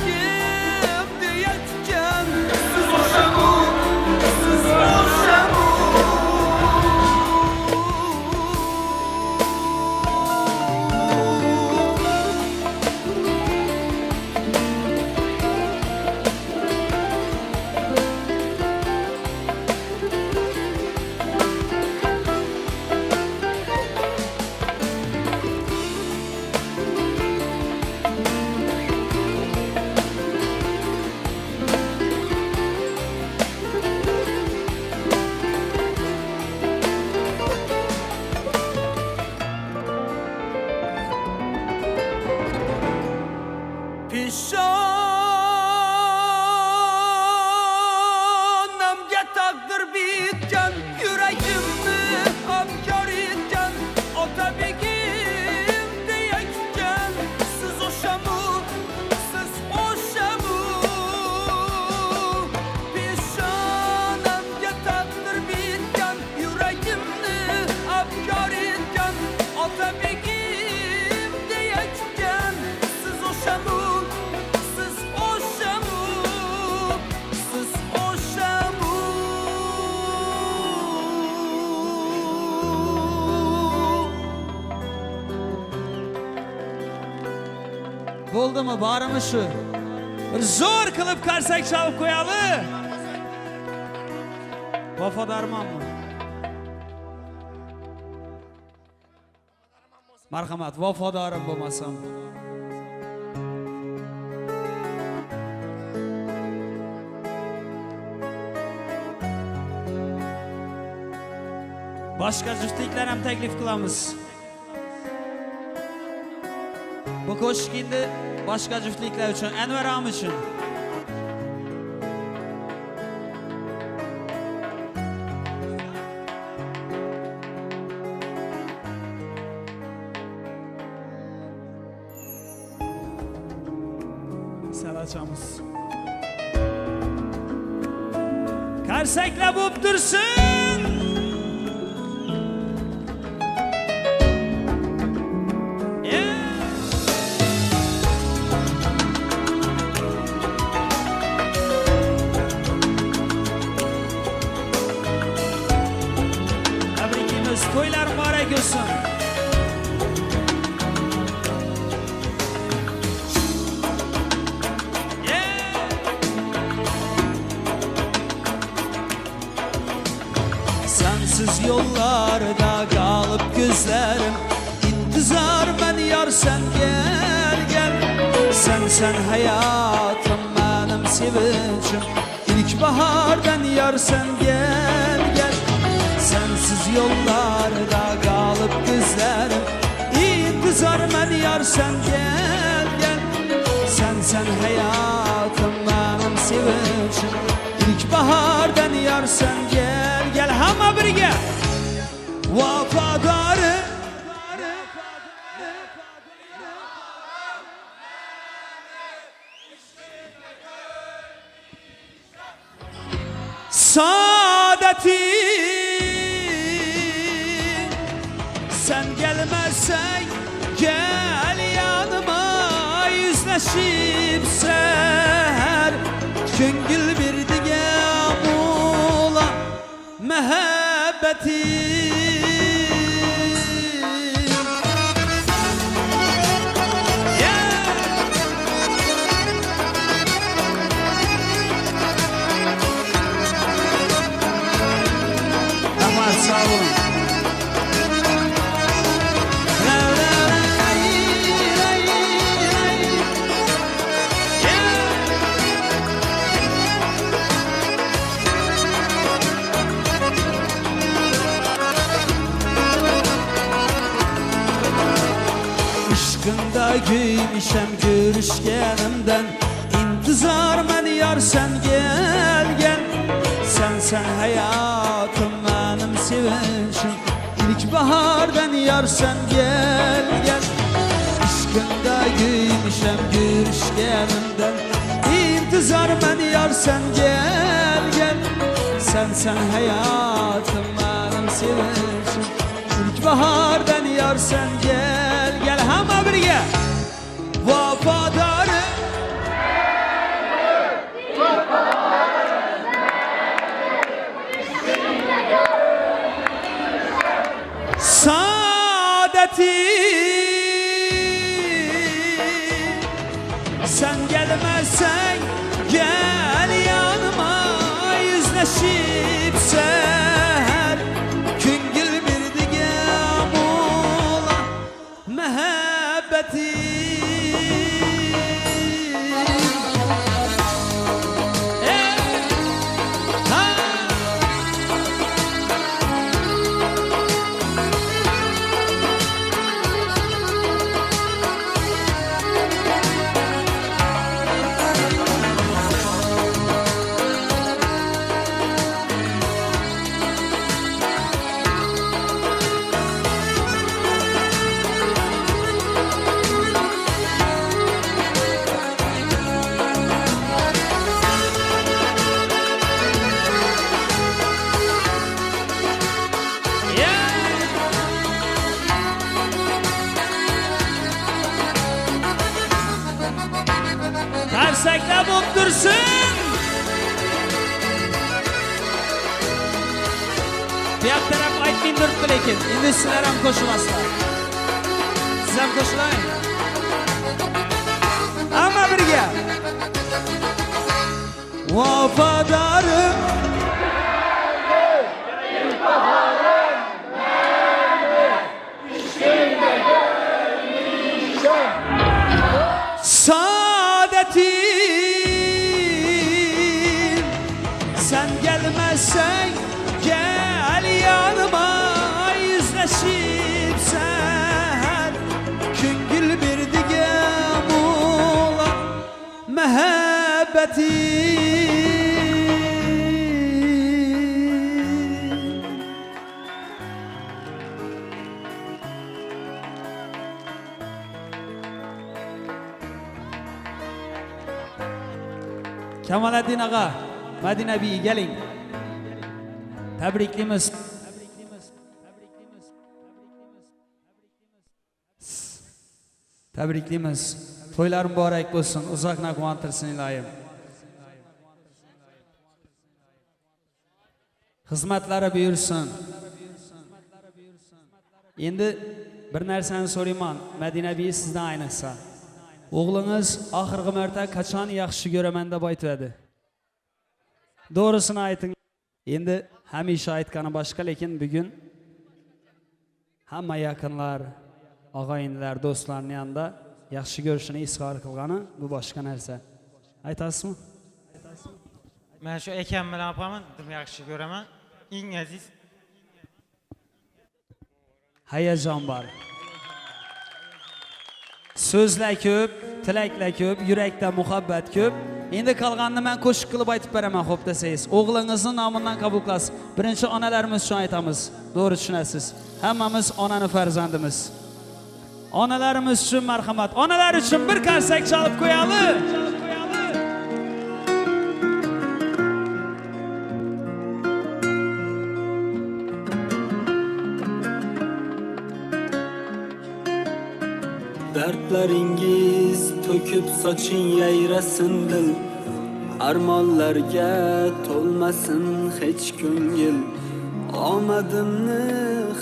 Bo'ldimi, borimi shu? Bir zo'r qilib qarsak chalib qo'yali. Vafodormanmi? Marhamat, vafodorim bo'lmasam. Boshqa juftliklar ham taklif qilamiz. Bu qo'shiq endi boshqa juftliklar uchun, Anvar ham uchun. Salachamiz. Qarsaklar bo'lib tursin. To'ylar muborak bo'lsin. Sensiz yollarda kalıp gözlerim, intizar ben yar sen gel gel. Sen hayatım benim sevincim, ilk bahardan yar sen gel gel. Sensiz yollarda kalıp gözlerim, intizar ben yar sen gel gel. Sen hayatım benim sevincim, ilk bahardan yar sen gel gel. Hamma birge vafadarım. Saadeti sen gelmezsen gel yanıma, yüzleşip seher Küngül bir dige mula mehabbeti. Rahmat, sağ olun. Aşkında giymişem görüşgenimden, intizar ben yar sen gel gel. Sen hayatım benim sevincim, ilk bahardan yar sen gel gel. Aşkında giymişem görüşgenimden, intizar ben yar sen gel gel. Sen hayatım benim sevincim, ilk bahardan yar sen gel gel. Hamma birge vafadarım. Saadeti sen gelmezsen gel yanıma, yüzleşip seher Küngül bir dige mula mehabbeti. Qarsaklar bo'lib tursin. Bu yoq taraf aytmay turibdi, lekin endi sizlar ham qo'shilasizlar. Siz ham qo'shilang. birga. Vafadarım saadetim sen gelmezsen gel yanıma yüzleşip sen küngül bir digem ola mehabbetim. Kemaleddin ağa, Medine Bey gelin. Tebriklimiz. Tebriklimiz. To'ylar muborak bo'lsin, uzoqna quvontirsin iloyim. Xizmatlari buyursin. Endi bir narsani so'rayman, Medine Bey sizdan ayniqsa. O'g'lingiz oxirgi marta qachon yaxshi ko'raman deb aytadi? Doğrusunu ayting. Endi hamisha aytgani boshqa, lekin bugun hamma yaqinlar, og'aynilar, do'stlarning yanında yaxshi ko'rishini izhor qilgani bu boshqa narsa. Aytasizmi? Men shu akam bilan opaman, dim yaxshi ko'raman. Eng aziz. Hayajon bor. So'zlar ko'p, tilaklar ko'p, yurakda muhabbat ko'p. Endi qolganini men qo'shiq qilib aytib beraman, xo'p desangiz. O'g'lingizning nomidan qabul qilasiz. Birinchi onalarimiz uchun aytamiz. To'g'ri tushunasiz. Hammamiz onani farzandimiz. Onalarimiz uchun marhamat. Onalar uchun bir qarsak chalib qo'yaylik. Dertlaringiz to'kib soching yayrasın dil, armonlarga to'lmasin hech ko'ngil. Omadimni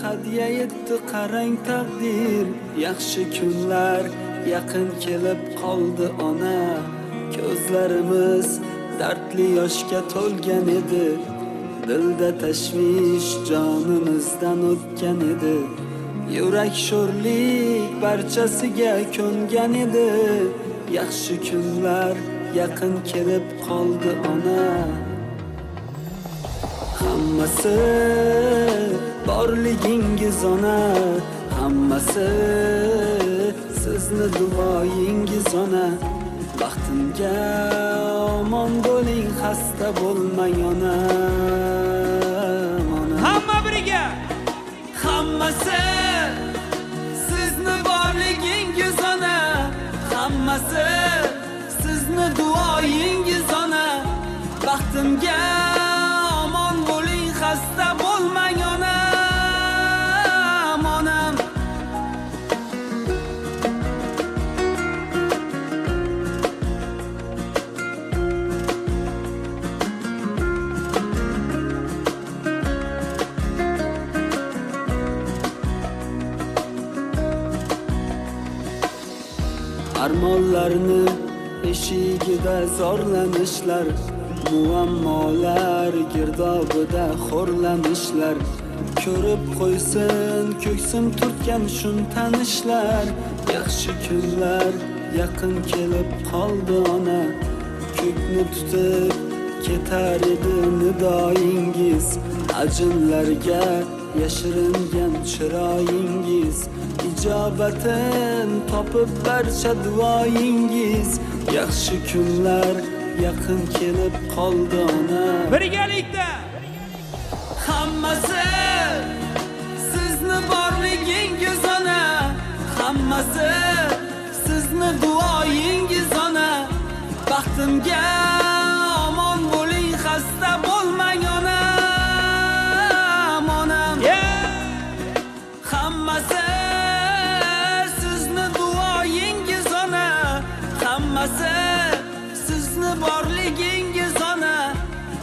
hadya etdi qarang taqdir, yaxshi kunlar yaqin kelib qoldi ona. Ko'zlarimiz dardli yoshga to'lgan edi, dilda tashvish jonimizdan o'tgan edi. Yurak sho'rlik barchasiga ko'ngan edi, yaxshi kunlar yaqin kelib qoldi ona. Hammasi borligingiz ona, hammasi sizni duoyingiz ona. Baxtimga omon bo'ling, xasta bo'lmang ona. Hamma birga. Hammasi sizni borligingiz ona, hammasi sizni duoyingiz ona. Baxtimga omon bo'ling, xasta bo'lmang onam, onam. Armonlarni eshigida zorlanishlar, muammolar girdobida xo'rlanishlar. Ko'rib qo'ysin ko'ksim turtgan shun tanishlar, yaxshi kunlar yaqin kelib qoldi ona. Ko'kni tutib ketar edi nidoyingiz, ajinlarga yashiringan chiroyingiz. İcabetin topib barcha duoyingiz, yaxshi kunlar yaqin kelib qoldi ona. Birgalikda. Hammasi sizni borligingiz ona, hammasi sizni duoyingiz ona. Baxtimga omon bo'ling, xasta bo'lmang onam, onam. Hammasi sizni duoyingiz ona, hammasi sizni borligingiz ona.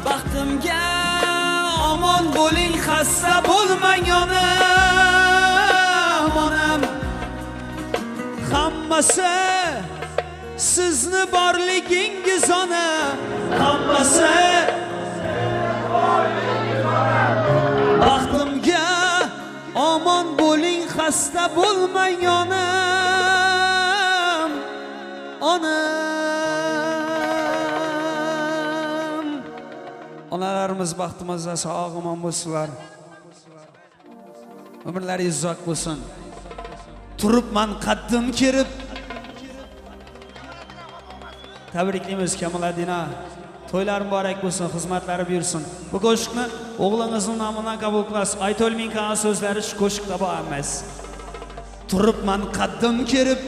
Baxtimga omon bo'ling, xasta bo'lmang onam, onam. Hammasi sizni borligingiz ona hammasi baxtimga omon bo'ling xasta bo'lmang onam onam onalarimiz baxtimizda sog' omon bo'lsinlar umrlaringiz uzoq bo'lsin turibman qaddim kerib tabriklaymiz Kamiladina to'ylar muborak bo'lsin xizmatlari buyursin bu qo'shiqni o'g'lingizning nomidan qabul qilasiz aytolming qolgan so'zlari shu qo'shiqda bor emas turibman qaddim kerib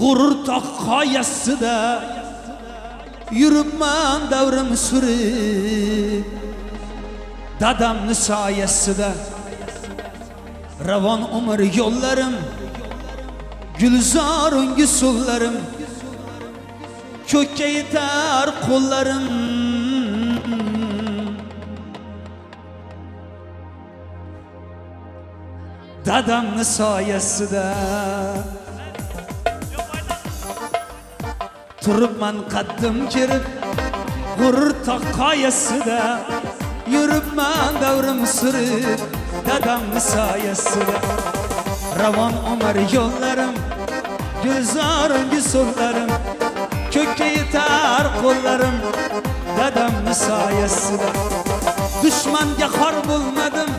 g'urur tog' qoyasida yuribman davrim surib dadamni soyasida ravon umr yo'llarim gulzor ungi so'llarim ko'kka yetar qo'llarim dadamni soyasida turibman qaddim kerib g'urur tog' qoyasida yuribman davrim surib dadamni soyasida ravon umr yo'llarim gulzor ungi so'llarim ko'kka yetar qo'llarim dadamni soyasida dushmanga xor bo'lmadim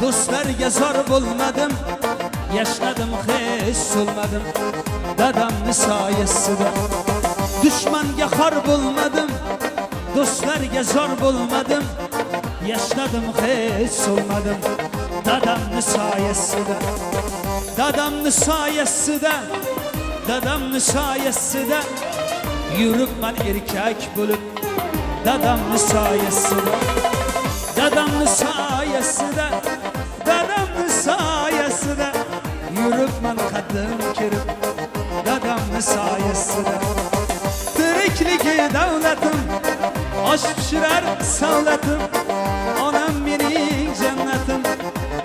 do'stlarga zor bo'lmadim yashnadim hech so'lmadim dadamni soyasida dushmanga xor bo'lmadim do'stlarga zor bo'lmadim yashnadim hech so'lmadim dadamni soyasida dadamni soyasida dadamni soyasida yuribman erkak bo'lib dadamni soyasida dadamni soyasida dadamni soyasida yuribman qaddim kerib dadamni soyasida tirikligi davlatim osh pishirar savlatim onam mening jannatim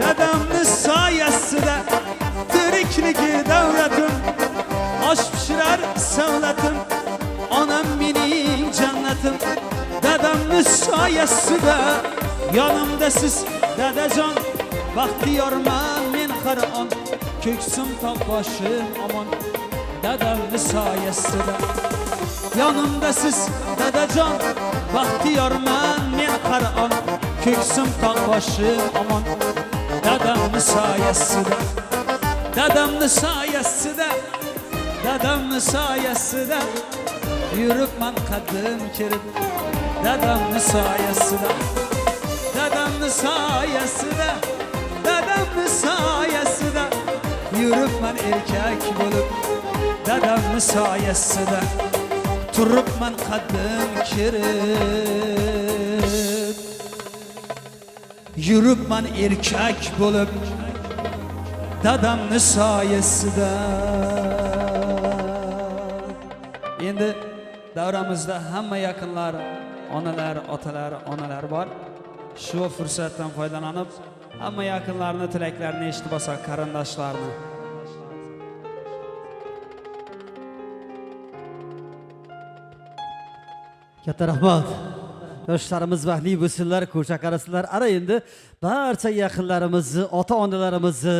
dadamni soyasida tirikligi davlatim osh pishirar savlatim onam mening jannatim dadamni soyasida yonimda siz dadajon baxtiyorman men har on ko'ksim tog' boshim omon dadamni soyasida yonimda siz dadajon baxtiyorman men har on ko'ksim tog' boshim omon dadamni soyasida dadamni soyasida dadamni soyasida yuribman qaddim kerib dadamni soyasida dadamni soyasida dadamni soyasida yuribman erkak bo'lib dadamni soyasida turibman qaddim kerib yuribman erkak bo'lib dadamni soyasida endi davramizda hamma yaqinlar onalar otalar onalar bor shu fursatdan foydalanib hamma yaqinlarni tilaklarini eshitib olsak qarindoshlarni katta rahmat yoshlarimiz baxtli bo'lsinlar ko'cha qarasinlar ana endi barcha yaqinlarimizni ota onalarimizni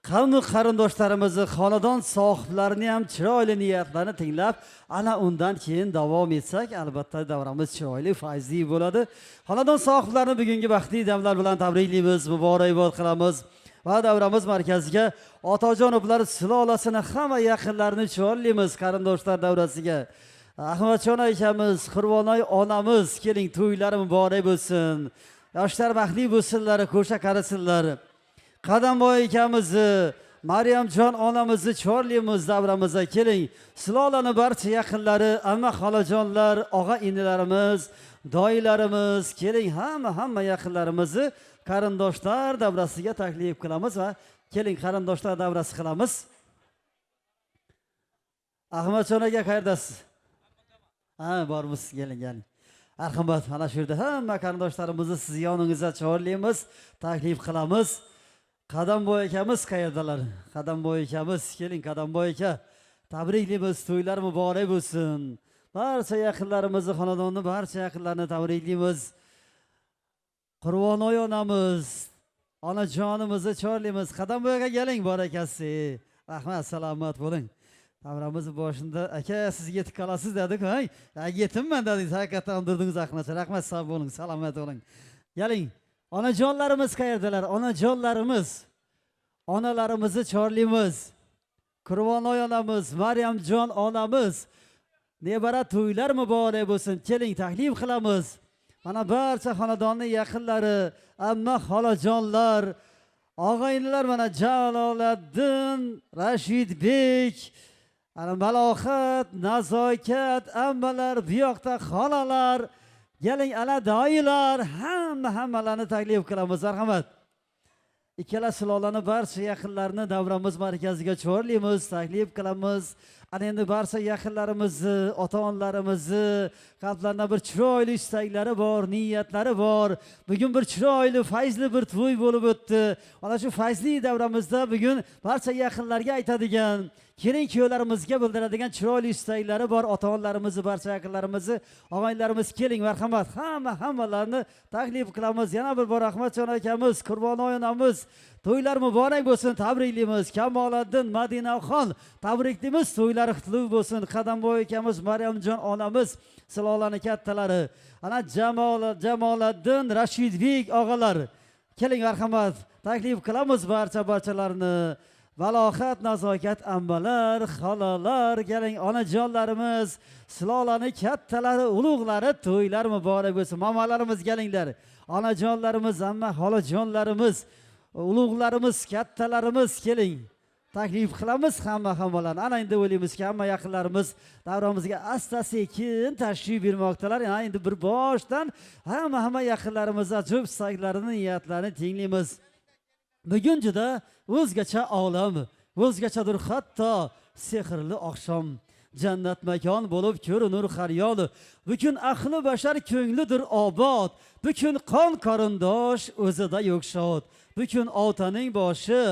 qavmi qarindoshlarimizni xonadon sohiblarini ham chiroyli niyatlarini tinglab ana undan keyin davom etsak albatta davramiz chiroyli fayzli bo'ladi xonadon sohiblarini bugungi baxtli damlar bilan tabriklaymiz muborakbod qilamiz va davramiz markaziga otajonovlar sulolasini hamma yaqinlarini chorlaymiz qarindoshlar davrasiga Ahmadjon akamiz Qurbonay onamiz keling to'ylari muborak bo'lsin yoshlar baxtli bo'lsinlar ko'cha qarasinlar Qadamboy akamizni Maryamjon onamizni chorlaymiz davramizga keling silolani barcha yaqinlari amma xolajonlar og'a inilarimiz doilarimiz keling hamma yaqinlarimizni qarindoshlar davrasiga taklif qilamiz va keling qarindoshlar davrasi qilamiz Ahmadjon aka qayerdasiz ha bormiz keling marhamat mana shu yerda hamma qarindoshlarimizni siz yoningizga chorlaymiz taklif qilamiz Qadamboy akamiz qayerdalar? Qadamboy akamiz, keling Qadamboy aka. Tabriklaymiz, to'ylar muborak bo'lsin. Barcha yaqinlarimizni, xonadonni, barcha yaqinlarni tabriklaymiz. Qurvonoy onamiz, onajonimizni chorlaymiz. Qadam bo'yaga keling, barakasi. Rahmat, salomat bo'ling. Davramiz boshida aka siz yetib qolasiz dedik, hay. Yetimman dedingiz, hakikaten durdungiz aqnacha. Rahmat, sog' bo'ling, salomat bo'ling. Keling. Onajonlarimiz qayerdalar? Onajonlarimiz. Onalarimizni chorlaymiz. Qurvonoy onamiz, Maryamjon onamiz. Nebara to'ylar muborak bo'lsin. Keling, taklif qilamiz. Mana barcha xonadonning yaqinlari, amma xolajonlar, og'aynilar mana Jaloliddin, Rashidbek, ana Malohat, Nazokat, ammalar, bu yoqda xolalar, keling ana doyilar, hammalarni taklif qilamiz. Marhamat. Ikkala silolani barcha yaqinlarni davramiz markaziga chorlaymiz, taklif qilamiz. Ana endi barcha yaqinlarimizni, ota-onalarimizni qalblarida bir chiroyli istaklari bor, niyatlari bor. Bugun bir chiroyli, fayzli bir to'y bo'lib o'tdi. Ana shu fayzli davramizda bugun barcha yaqinlarga aytadigan, kelin-kuyovlarimizga bildiradigan chiroyli istaklari bor. Ota-onalarimizni, barcha yaqinlarimizni, og'aynilarimiz keling, marhamat. Hammalarni taklif qilamiz. Yana bir bor Rahmatjon akamiz, Qurvonoy onamiz, to'ylar muborak bo'lsin, tabriklaymiz. Kamoliddin Madinaxon, tabriklaymiz. To'ylar qutlug' bo'lsin. Qadamboy akamiz, Maryamjon onamiz, silolani kattalari. Ana Jamoliddin, Rashidbek og'alar. Keling, marhamat. Taklif qilamiz barchalarni. Malohat, Nazokat ammalar, xolalar, keling onajonlarimiz, silolani kattalari, ulug'lari, to'ylar muborak bo'lsin. Mamalarimiz kelinglar. Onajonlarimiz, amma xolajonlarimiz, ulug'larimiz, kattalarimiz keling. Taklif qilamiz hammalarni. Ana endi o'ylaymizki, hamma yaqinlarimiz davramizga asta-sekin tashrif bermoqdalar. Ana endi bir boshdan hamma yaqinlarimiz ajoyib istaklarini, niyatlarini tinglaymiz. Bugun juda o'zgacha olam, o'zgachadir hatto sehrli oqshom. Jannat makon bo'lib ko'rinur har yo'l. Bugun ahli bashar ko'nglidir obod. Bugun qon qarindosh o'zida yo'q shod. Bugun otaning boshi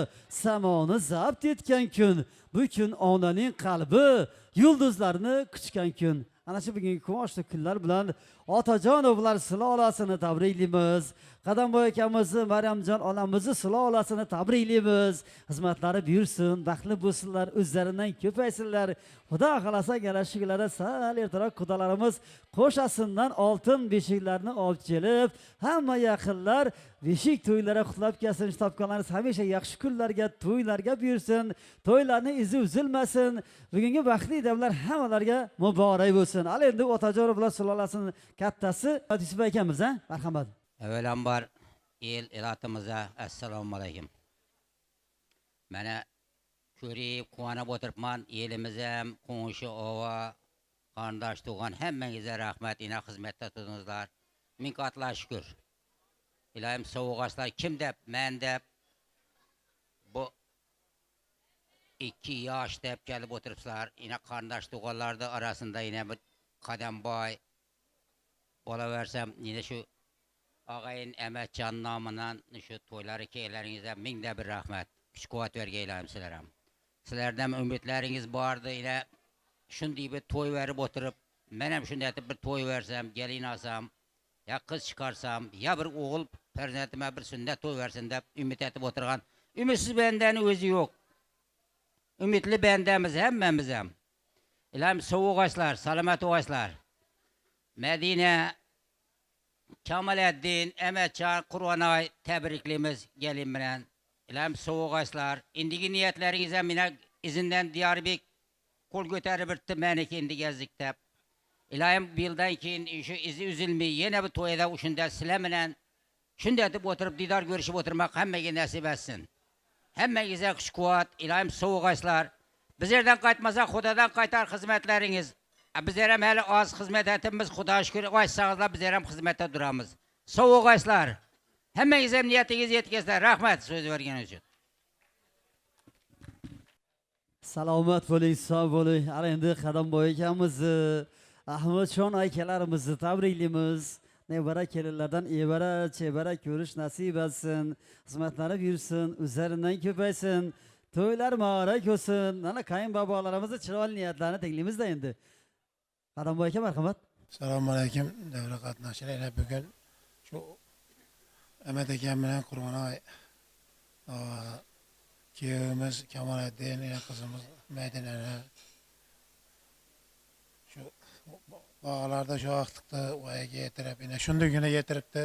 samoni zabt etgan kun. Bugun onaning qalbi yulduzlarni quchgan kun. Ana shu bugungi quvonchli kunlar bilan otajonovlar silolasini tabriklaymiz. Qadamboy akamizni, Maryamjon onamizni silolasini tabriklaymiz. Xizmatlari buyursin, baxtli bo'lsinlar, o'zlaridan ko'paysinlar. Xudo xolasa kelishinglarda sal ertaroq xudolarimiz qo'shasindan oltin beshiklarni olib kelib, hamma yaqinlar beshik to'ylari qutlab kelsin. Topganlaringiz hamisha yaxshi kunlarga, to'ylarga buyursin. To'ylarning izi uzilmasin. Bugungi baxtli damlar hammalarga muborak bo'lsin. Hali endi otajon bilan silolasini kattasi Yusuf akamiz, ha? Marhamat. Avvalambor elatimize assalomu alaykum. Mana ko'rib, quvonib o'tiribman. Elimiz ham, qo'shni ova, qarindosh tug'an hammangizga rahmat. Ina xizmatda turdingizlar. Ming qatla shukr. Ilohim sog'aslar kim deb, men deb bu 2 yosh deb kelib o'tiribsizlar. Ina qarindosh tug'anlarda arasında yine bir Qadamboy bo'laversam, yine şu Ağayın Emetcan namından şu toyları keylerinize mingde bir rahmet. Güç kuvvet vergeylerim sizlere. Sizlerden ümitleriniz vardı yine şun diye bir toy verip oturup benim şun etip bir toy versem, gelin alsam, ya kız çıkarsam, ya bir oğul perzentime bir sünnet toy versin de ümit etip oturgan. Ümitsiz benden özü yok. Ümitli bendemiz hemmemiz hem. İlahim soğuk açlar, salamet açlar. Medine Kamoliddin, Emetcan, Qurvonoy tebriklimiz gelin bilen. İlahim soğuk açlar. İndiki niyetlerinize mine izinden Diyarbek kol göteri birti meniki indi gezdik dep. İlahim bildan keyin şu izi üzülmeyi yine bir toyda uşunda sileminen şunda etip oturup didar görüşüp oturmak hemmege nasip etsin. Hemmege kuş kuvvet. İlahim soğuk açlar. Bizlerden kaytmasa Xudadan kaytar hizmetleriniz. Bizler hem hele az hizmet etimiz, Xuda şükür, açsanızlar bizler hem hizmette duramız. Soğuk açlar. Hemmeniz hem niyetiniz yetkizler. Rahmet sözü vergen için. Salomat bo'ling, sog' bo'ling. Ana endi Qadamboy akamizni, Ahmadjon akalarimizni tabriklaymiz. Nevara kelinlardan evara, chevara ko'rish nasib etsin. Xizmatlari buyursin, o'zlaridan ko'paysin. To'ylar muborak bo'lsin. Mana kayınbabalarimizni chiroyli niyatlarini tinglaymiz-da endi. Qadamboy aka marhamat. Assalomu alaykum davra qatnashchilar. Bugun shu Ahmet akam bilan Qurbonay kuyovimiz Kamoliddin, qizimiz Madinani shu bog'larda shu vaqtda voyaga yetirib, shundagina yetiribdi.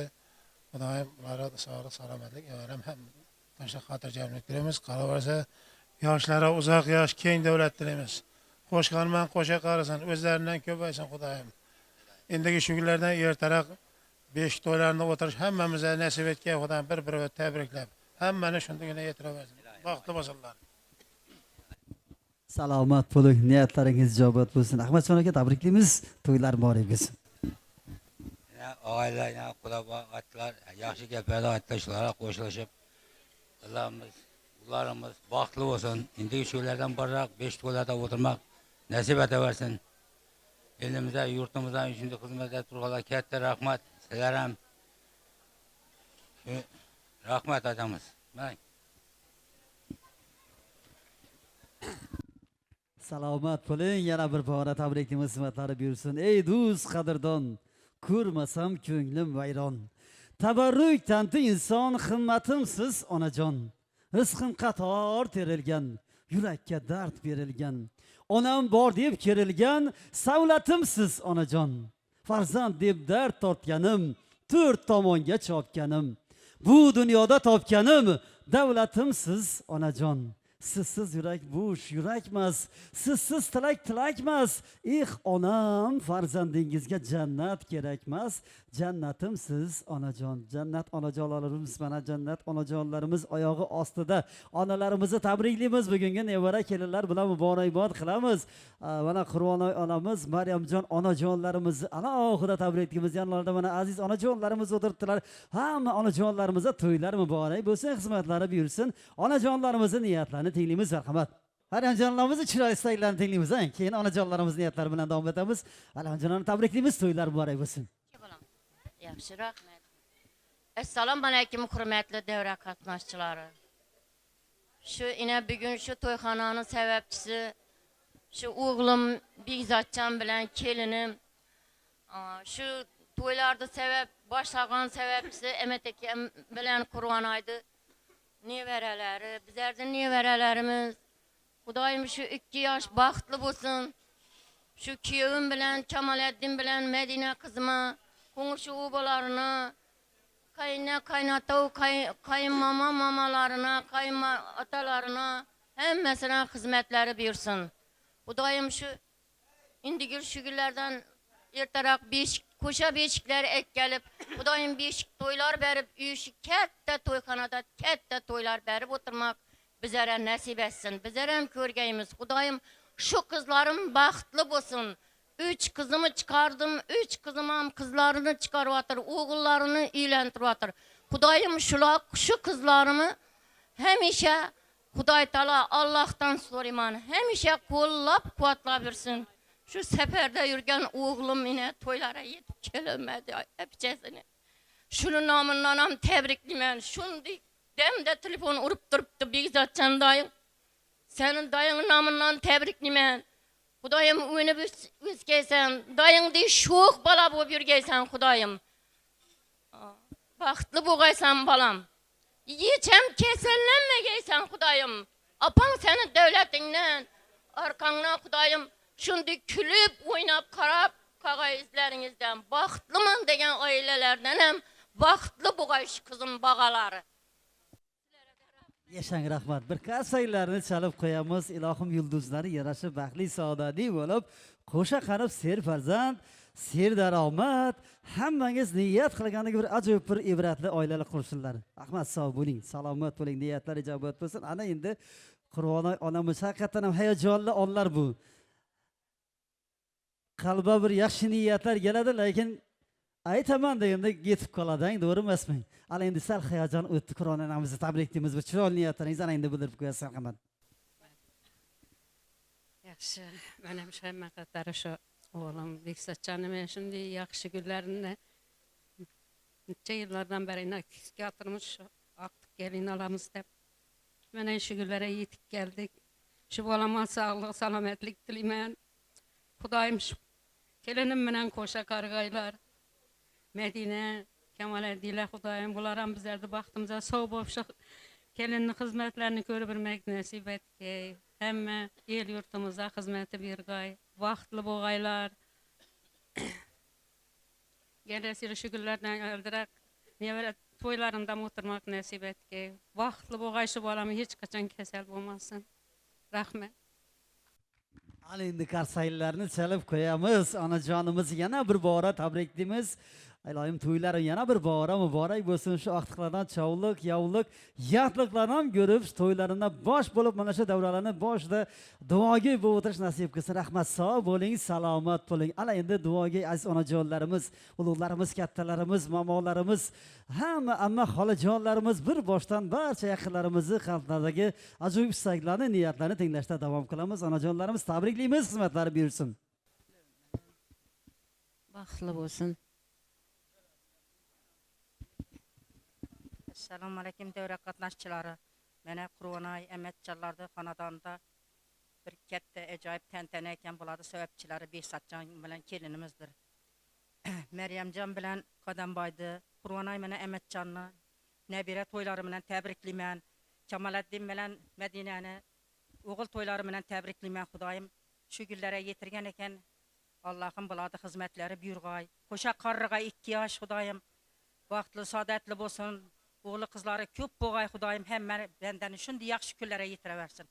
Xudoyim ularga sog'lik, salomatlik bersin. Ham tinchlik, xotirjamlik tilaymiz. Qolaversa yoshlari uzoq yosh, keng davlat tilaymiz. Qo'shqanman qo'sha qarasin, o'zlaridan ko'paysin Xudoyim. Endigi shu kunlardan ertaroq besh to'ylarni o'tirish hammamizga nasib etgan Xudoyim bir-birini tabriklab, hammani shundagina yetiraversin. Baxtli bo'lsinlar. Salomat bo'ling, niyatlaringiz ijobat bo'lsin. Ahmadjon aka tabriklaymiz. To'ylar muborak bo'lsin. Oilalar, Xudo atlar, yaxshi gaplarni aytishlarga qo'shilishib, ularimiz baxtli bo'lsin. Endigi shulardan biriroq 5 to'ylarda o'tirmak nasib etaversin. Elimizda, yurtimizda shunday xizmatda turganlar katta rahmat. Sizlar ham rahmat aytamiz. Salomat bo'ling, yana bir bora tabriklaymiz, xizmatlari buyursin. Ey do'st qadrdon, ko'rmasam ko'nglim vayron. Tabarruk tanti inson, himmatimsiz onajon. Rizqim qator terilgan, yurakka dard berilgan. Onam bor deb kerilgan, savlatimsiz onajon. Farzand deb dard tortganim, to'rt tomonga chopganim. Bu dunyoda topganim, davlatimsiz onajon. Sizsiz yurak bo'sh yurakmas, sizsiz tilak tilakmas. Onam, farzandingizga jannat kerakmas. Jannatimsiz onajon. Jannat onajonlarimiz, mana jannat onajonlarimiz oyog'i ostida. Onalarimizni tabriklaymiz. Bugungi nevara kelinlar bilan muborakbod qilamiz. Mana Qurbonay onamiz, Maryamjon onajonlarimizni alohida tabriklaymiz. Yanlarida mana aziz onajonlarimiz o'tiribdilar. Hamma onajonlarimizga to'ylar muborak bo'lsin, xizmatlari buyursin. Onajonlarimizni niyatlarini tinglaymiz, marhamat. Onajonlarimizni chiroyli istaklarini tinglaymiz, keyin onajonlarimiz niyatlari bilan davom etamiz. Onajonlarni tabriklaymiz, to'ylar muborak bo'lsin. Yaxshi, rahmat. Assalomu alaykum hurmatli davra qatnashchilari. Shu bugun shu to'yxonaning sababchisi shu o'g'lim Begzodjon bilan kelinim. Shu to'ylarda boshlagan sababchisi Ahmet akam bilan Qurbonaydi nevaralari, bizlarning nevaralarimiz. Xudoyim shu 2 yosh baxtli bo'lsin. Shu kuyovim bilan Kamoliddin bilan Madina qizima Qo'ng'ishu o'g'illarni, qaynota, qaynmama mamalarına, qaynma otalarına hammasına xizmatlari buyursin. Xudoyim shu indigi shu kunlardan ertaroq qo'sha beshiklar kelib, Xudoyim beshik to'ylar berib, uyushi katta to'yxonada katta to'ylar berib o'tirmak bizlara nasib etsin. Bizlar ham ko'rgaymiz. Xudoyim shu qizlarim baxtli bo'lsin. 3 kızımı çıkardım, 3 kızım ham kızlarını çıkarıvatır, oğullarını iylentirivatır. Xudoyim şu kızlarımı hemişe Xudoy Taala Allah'tan so'rayman, hemişe qo'llab quvvatlab bersin. Şu seferde yurgan oğlum yine to'ylara yetib kelmedi hepçesini. Şunun namından ham tebriklayman. Şunday demde telefon urib turibdi Begzodjon dayım. Senin dayının namından tebriklayman. Xudoyim o'ynab o'sgaysan, dayingdek sho'x bola bo'lib yurgaysan Xudoyim. Baxtli bo'lgaysan balam. Hech ham kasallanmagaysan Xudoyim. Opang seni davlatingdan, orqangdan Xudoyim shunday kulib, o'ynab qarab qolgay izlaringizdan. Baxtliman degan oilalardan ham baxtli bo'lgay shu qizim bog'alari. Yashang rahmat. Bir qarsaylarni chalib qo'yamiz. Ilohim yulduzlari yarashib baxtli saodatli bo'lib, qo'sha qarib ser farzand, ser daromad, hammangiz niyat qilgandek bir ajoyib bir ibratli oilalar qursinlar. Rahmat, sog' bo'ling, salomat bo'ling, niyatlar ijobat bo'lsin. Ana endi Qurbonay onamiz haqiqatan ham hayajonli onlar bu. Qalba bir yaxshi niyatlar keladi, lekin aytaman deganda yetib qoladi, to'g'ri emasmi? Ana endi sal hayajon o'tdi. Qurbonay onamizni tabriklaymiz. Bu chiroyli niyatlaringizni ana endi bildirib qo'yasiz, marhamat. Yaxshi, mana shu haqiqatlari shu o'g'lim Begzodjonim shunday yaxshi kunlarini necha yillardan beri kutib turmuş aktif gelin alamiz deb Mene şu günlere yetip geldik. Şu balama sağlık, salametlik dilemen. Kudayım şu gelinim menen koşa kargaylar. Medine, Kemalettin'le Kudayım bularam bizlerde baktığımızda sağ bolşaq gelinni hizmetlerini görüp nasip etki. Hemme el yurtumuza hizmeti bir gay. Vaxtlı boğaylar. Gelesi şu günlerden öldürek. Nevere toylarında oturmak nasip etki. Vaxtlı boğay şu balamı hiç kaçan kesel olmasın. Rahmet. Ana endi qarsaylarni chalib qo'yamiz. Onajonimiz yana bir bora tabriklaymiz. Ilohim to'ylari yana bir bora muborak bo'lsin. Shu vaqtlardan chovliq, yovliq, yaxtliqlarni ham ko'rib, to'ylarini bosh bo'lib mana shu davralarni boshida duoga bo'lib o'tirish nasib qilsin. Rahmat, sog' bo'ling, salomat bo'ling. Ana endi duoga aziz onajonlarimiz, ulug'larimiz, kattalarimiz, momolarimiz, hamma amma xolajonlarimiz bir boshdan barcha yaqinlarimizni qalblaridagi ajoyib istaklarni, niyatlarni tinglashda davom qilamiz. Onajonlarimiz tabriklaymiz, xizmatlari buyursin. Baxtlı bo'lsin. Assalomu alaykum davra qatnashchilari. Mene Qur'onay Emetçalarda xonadonida bir katta ajoyib tantana ekan bo'ladi. Sababchilari Behzatjon bilan kelinimizdir. Meryemjon bilan Qadamboyni, Qur'onay mene Emetjonni nabira to'ylari bilan tabriklayman. Kamoliddin bilan Madinani o'g'il to'ylari bilan tabriklayman. Xudoyim shu kunlarga yetirgan ekan. Allohim bo'ladi xizmatlari buyurg'ay. Qo'sha qarriga 2 yosh Xudoyim vaqtli, saodatli bo'lsin. O'g'li qizlari ko'p bo'lg'ay Xudoyim hammani bendani shunday yaxshi kunlarga yetiraversin.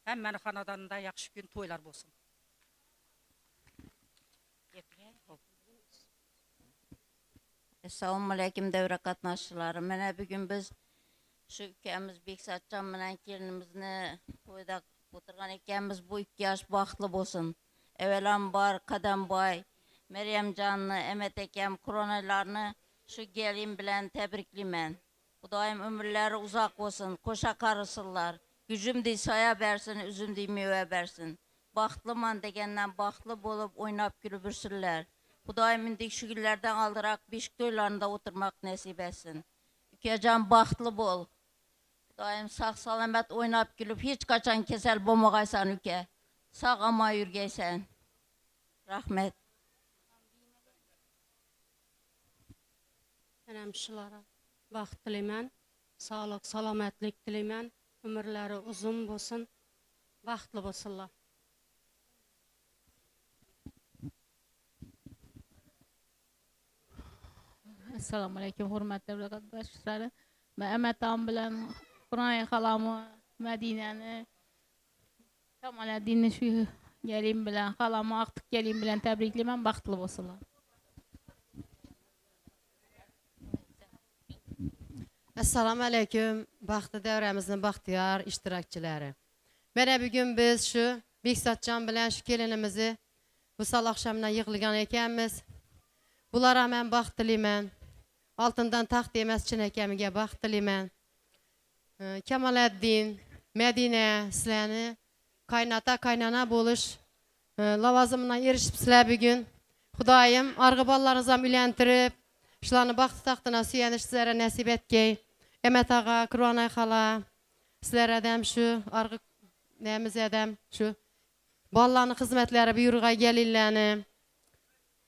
Hammani xonadonida yaxshi kun to'ylar bo'lsin. Assalomu alaykum davra qatnashchilari. Mana bugun biz shu ukamiz Behzatjon bilan kelinimizni to'yda o'tirgan ekanmiz. Bu 2 yosh baxtli bo'lsin. Avvalambor Qadamboy, Meryemjonni, Emet akam, Qur'onaylarni shu gelin bilan tabriklayman. Xudoyim ömürleri uzak olsun, koşa karısınlar. Gücüm dey saya bersin, üzüm dey meyve bersin. Baxtlıman degenden baxtlı bolup oynap gülübürsünler. Xudoyim indik şu günlerden aldırak beşik toylarında oturmak nasip etsin. Ükecan baxtlı bol. Xudoyim sağ salamet oynap gülüp hiç kaçan kesel bomagaysan üke. Sağ ama yürgeysen. Rahmet. Hemşilara vaxt dilemen, sağlık, salametlik dilemen, ömürleri uzun olsun, vaxtlı olsunlar. Assalomu alaykum, hurmatli vatandoshlar. Men Amatam bilan Qur'on qalamı, Madinani, Kamoliddinni shu gelin bilan, qalamı aqtiq gelin bilan tabriklayman, baxtli bo'lsinlar. Assalamu alaykum, baxtli davramizning baxtiyor ishtirokchilari. Mana bugun biz shu Behzatjon bilan shu kelinimizni bu sal oqshomdan yig'ilgan ekanmiz. Bularga men baxt tilayman. Oltindan taxt emas chin akamiga baxt tilayman. Kamoliddin, Madina sizlarni qaynota qaynona bo'lish lavozimidan erishibsizlar bugun. Xudoyim arg'i bolalaringizni ham uylantirib, shularni baxt taxtına suyanish sizlarga nasib etgay. Emet ağa, Qur'onay xala, sizlar adam şu argı nemiz adam şu ballarını hizmetleri buyurğa gelirlerni.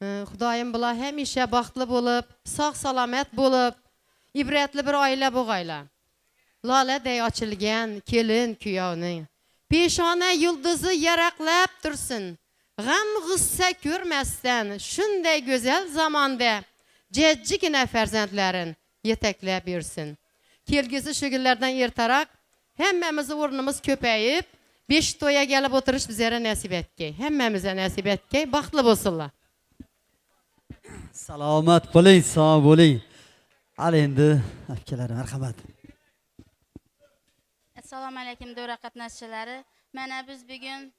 Xudoyim bular hemişe baxtlı bolup, sağ salamet bolup, ibretli bir aile boğayla. Lale dey açılgan kelin kuyovning. Peshona yıldızı yaraqlab tursin. G'am g'issa ko'rmasdan shunday go'zal zamonda jajjigina farzandlarin yetaklab yursin. Kelgisi şu günlerden ertarak hemmemizi o'rnimiz ko'payib, 5 to'ya gelip o'tirish bizlere nasip etgay. Hemmemize nasip etgay. Baxtli bo'lsinlar. Salomat bo'ling, sog' bo'ling. Al endi akalar marhamat. Assalomu alaykum davra qatnashchilari. Mana biz bugun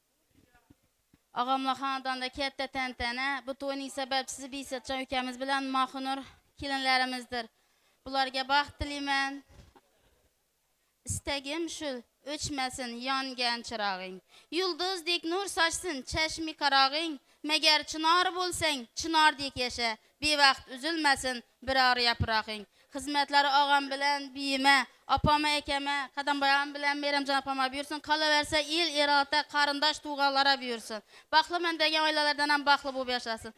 Ağamla xonadonda katta tantana, bu to'yning sababchisi Behzatjon ukamiz bilan Mahunur kelinlarimizdir. Bularga baxt tilayman. İstagim shu, o'chmasin yongan chirog'ing. Yulduzdek nur sochsin chashmi qarog'ing. Magar chinor bo'lsang, chinordek yasha. Bevaqt uzilmasin biror yaprog'ing. Xizmatlari og'am bilan biyima, Apama ekeme, Qadamboyam bilen Meyremcan apama buyursun. Qalaverse il, erata, qarindaş tuğallara buyursun. Baxlı mən degen ailelerden hem baxlı bu yaşasın.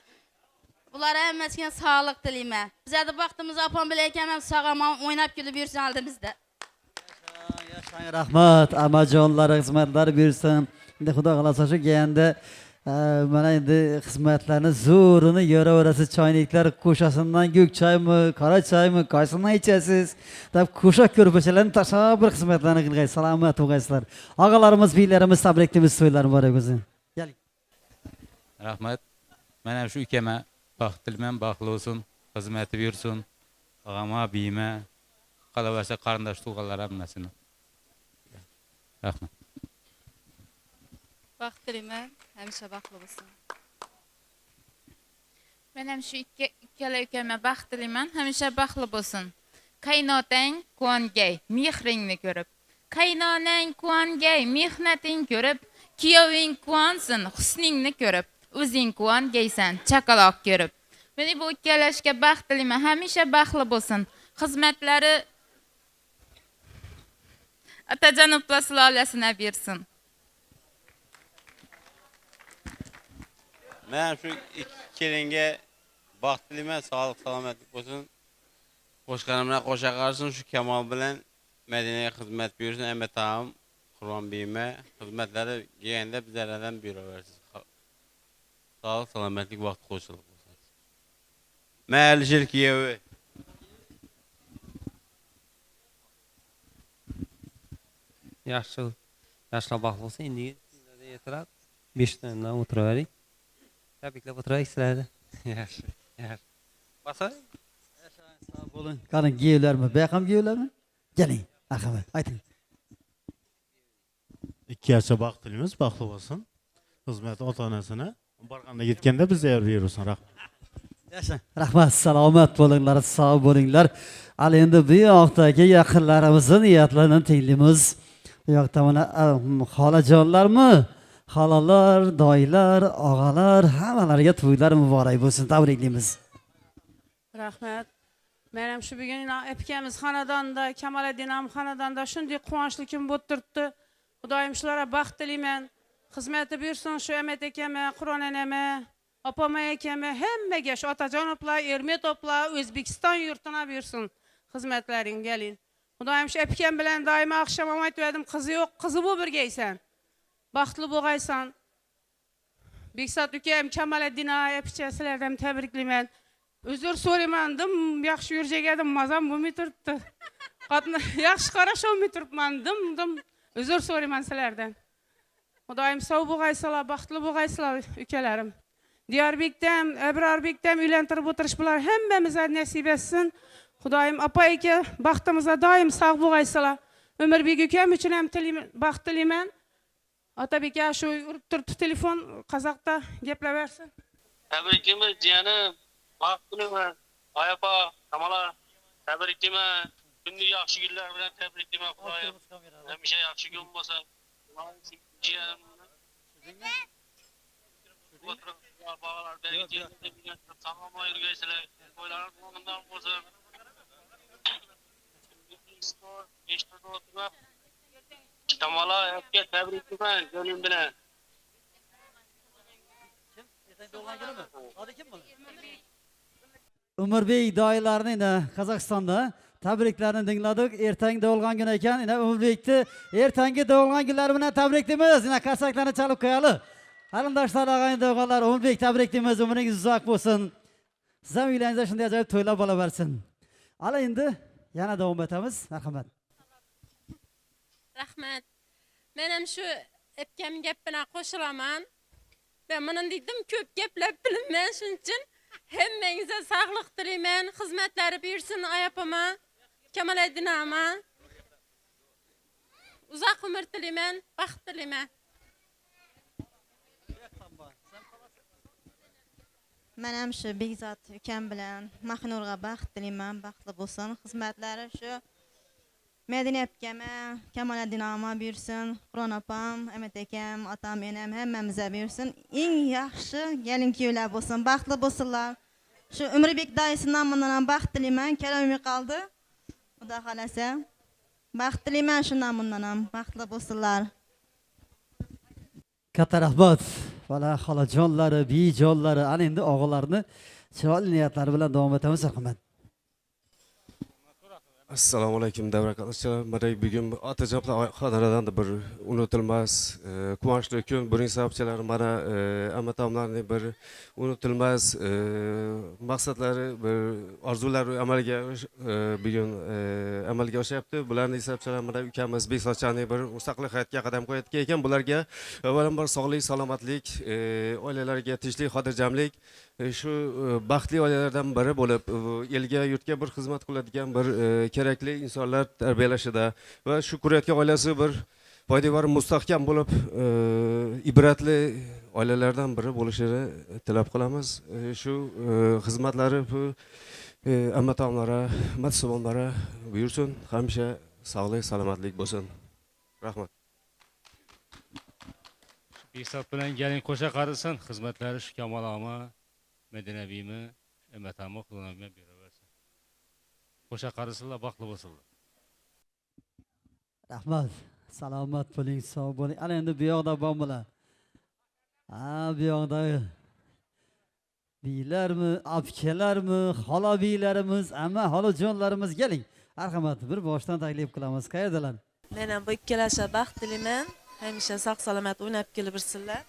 Bunlara emmesine sağlık dileyim. Bize de vaxtımızı apam bile ekemem sağamam oynap gülü buyursun aldığımızda. Yaşayın rahmat, amajonlar xizmatlar buyursun. Endi Xudo xolasa shu kelganda mana endi xizmatlarni zo'rini yoraverasiz, choyniklar qo'shasidan go'k choymi, qora choymi, qaysini ichasiz deb qo'sha ko'rpachalarni tashlab bir xizmatlarni qilgaysiz. Salomat bo'lgaysizlar. Og'alarimiz, biylarimiz tabriklaymiz, to'ylar muborak bo'lsin. Keling. Rahmat. Men ham shu ukama baxt tilayman, baxtli bo'lsin, xizmati buyursin. Og'ama, biyma, qolaversa qarindosh tug'anlar hammasini. Rahmat. Baxt tilayman, hamisha baxtli bo'lsin. Men ham shu ikkala ukama baxt tilayman, hamisha baxtli bo'lsin. Qaynotang quvongay, mehringni ko'rib. Qaynonang quvongay, mehnating ko'rib. Kuyoving quvonsin, husningni ko'rib. O'zing quvongaysan, chaqaloq ko'rib. Men bu ikkalashga baxt tilayman, hamisha baxtli bo'lsin. Xizmatlari Atajonoblar sulolasini bersin. Men shu ikki kelinga baxt tilayman, sog'lik, salomatlik bo'lsin. Qo'shqanim bilan qo'sha qarsin, shu Kamol bilan Madinaga xizmat buyursin, Amatam, Qur'onbeyma xizmatlari kelganda bizlardan buyuraversiz. Sog'lik, salomatlik, vaqt qo'shilib bo'lsin. Mayli Shirkiyevi. Yaxshi, yaxshilab baxt bo'lsin. Endi ertalab 5 dan o'tiraverik. Tabriklab o'tiraylik sizlarni. Yaxshi, yaxshi. Basa? Sağ olun. Qani geylarmi? Bayqam geylarmi? Keling, marhamat, ayting. Ikki yaxshi baxt tilaymiz, baxtli bo'lsin. Xizmat ota-onasini borganda yetganda bizga yer bersin. Rahmat. Yaxshi. Rahmat, salomat bo'linglar, sog' bo'linglar. Al endi bu yoqdagi yaqinlarimizning niyatlarini tinglaymiz. Bu yoqda mana xolajonlarmi? Xolalar, doylar, og'alar, hammalariga to'ylar muborak bo'lsin. Tabriklaymiz. Rahmat. Men ham shu bugun epkamiz xonadonda, Kamoliddin ham xonadonda shunday quvonchli kun bo'lib turibdi. Xudoyim shularga baxt tilayman. Xizmati buyursin shu Amat akama, Qur'on enama, opama akama, hammaga shu Otajonoblar, Ermetoblar, O'zbekiston yurtina buyursin. Xizmatlaring kelin. Xudoyim shu epkam bilan doimo oqshom aytdim, qizi yo'q, qizi bu birgaysan. Baxtli bo'lgaysan. Beksat ukam, Kamoliddin epcha sizlardan tabriklayman. Uzr so'raymandim, yaxshi yurjak edim, mazam bo'lmay turibdi. Yaxshi qarasha olmay turibmandim. Uzr so'rayman sizlardan. Xudoyim sog' bo'lgaysizlar, baxtli bo'lgaysizlar ukalarim. Diyorbekdan, Abrarbekdan uylantirib o'tirish bular hammamizga nasib etsin. Xudoyim opa aka baxtimizga doim sog' bo'lgaysizlar. Umrbek ukam uchun ham baxt tilayman. Otabek aka shu urib turibdi telefon, qozoqda gaplaversin. Tabriklayman jiyanim. Baxt tilayman. Ayapa, Kamola tabriklayman. Bunday yaxshi kunlar bilan tabriklayman Xudoyim. Hamisha yaxshi kun bo'lsin. Jiyanim. Bog'lar bergi salom ayirgaysizlar. To'ylarimiz o'rnidan bo'lsin. Kamola aka tabriklayman jonim bilan. Umurbek doylarning Qozog'istonda tabriklarni tingladik. Ertangi tug'ilgan kun ekan. Umurbekni ertangi tug'ilgan kunlari bilan tabriklaymiz. Qarsaklarni chalib qo'yaylik. Qarindoshlar, og'ayni o'g'illar, Umurbek tabriklaymiz. Umringiz uzoq bo'lsin. Siz ham uylaringizda shunday ajoyib to'ylar bo'laversin. Ala endi yana davom etamiz. Marhamat. Rahmat. Men ham shu epkam gap bilan qo'shilaman. Ben mana dedim ko'p gaplab bilmayman, shuning uchun hammangizga sog'lik tilayman. Xizmatlari buyursin oyapama, Kamoliddin ama. Uzoq umr tilayman, baxt tilayman. Men ham shu Bekzod ukam bilan Mahnurga baxt tilayman, baxtli bo'lsin. Xizmatlari shu Madina akama, Kamoliddin ama buyursin, Qur'on opam, Amat akam, otam, enam hammamizga buyursin. Eng yaxshi kelin-kuyovlar bo'lsin, baxtli bo'lsinlar. Shu Umrbek doyisidan mendan baxt tilayman, kelolmay qoldi. Xudo xolasa. Baxt tilayman shundan bundan ham. Baxtli bo'lsinlar. Katta rahmat. Vala xolajonlari, bijonlari, ana endi og'alarni chiroyli niyatlari bilan davom etamiz, rahmat. Assalomu alaykum davrakatchilar. Mana bugun otajonlar xonadonida bir unutilmas quvonchli kun. Buning sababchilari mana amatomlarning bir unutilmas maqsadlari, bir orzulari bugun amalga oshyapti. Bularning sababchilari mana ukamiz Beksochchaning bir mustaqil hayotga qadam qo'yayotgan ekan. Bularga avvalambor sog'lik, salomatlik, oilalariga tinchlik, xotirjamlik, shu baxtli oilalardan biri bo'lib, elga, yurtga bir xizmat qiladigan bir kerakli insonlar tarbiyalashida va shu qurayotgan oilasi bir poydevor mustahkam bo'lib, ibratli oilalardan biri bo'lishini tilab qolamiz. Shu xizmatlari bu amatomlara, matsubonlara buyursin, hamisha sog'lik, salomatlik bo'lsin. Rahmat. Beksat bilan gelin qo'sha qarisin, xizmatlari shu Kamol ama, Medinabiymi, Ematami Qulonami beraversin. Qo'sha qarisinlar, baxtli bo'lsinlar. Rahmat. Salomat bo'ling, sog' bo'ling. Ana endi bu yoqda bormilar. Bu yoqda biylarmi, apkalarmi, xola biylarimiz, amma xolajonlarimiz keling. Marhamat, bir boshdan taklif qilamiz. Qayerdalar? Men ham bu ikkalasi baxt tilayman. Hamisha sog' salomat o'ynab kelibirsinlar.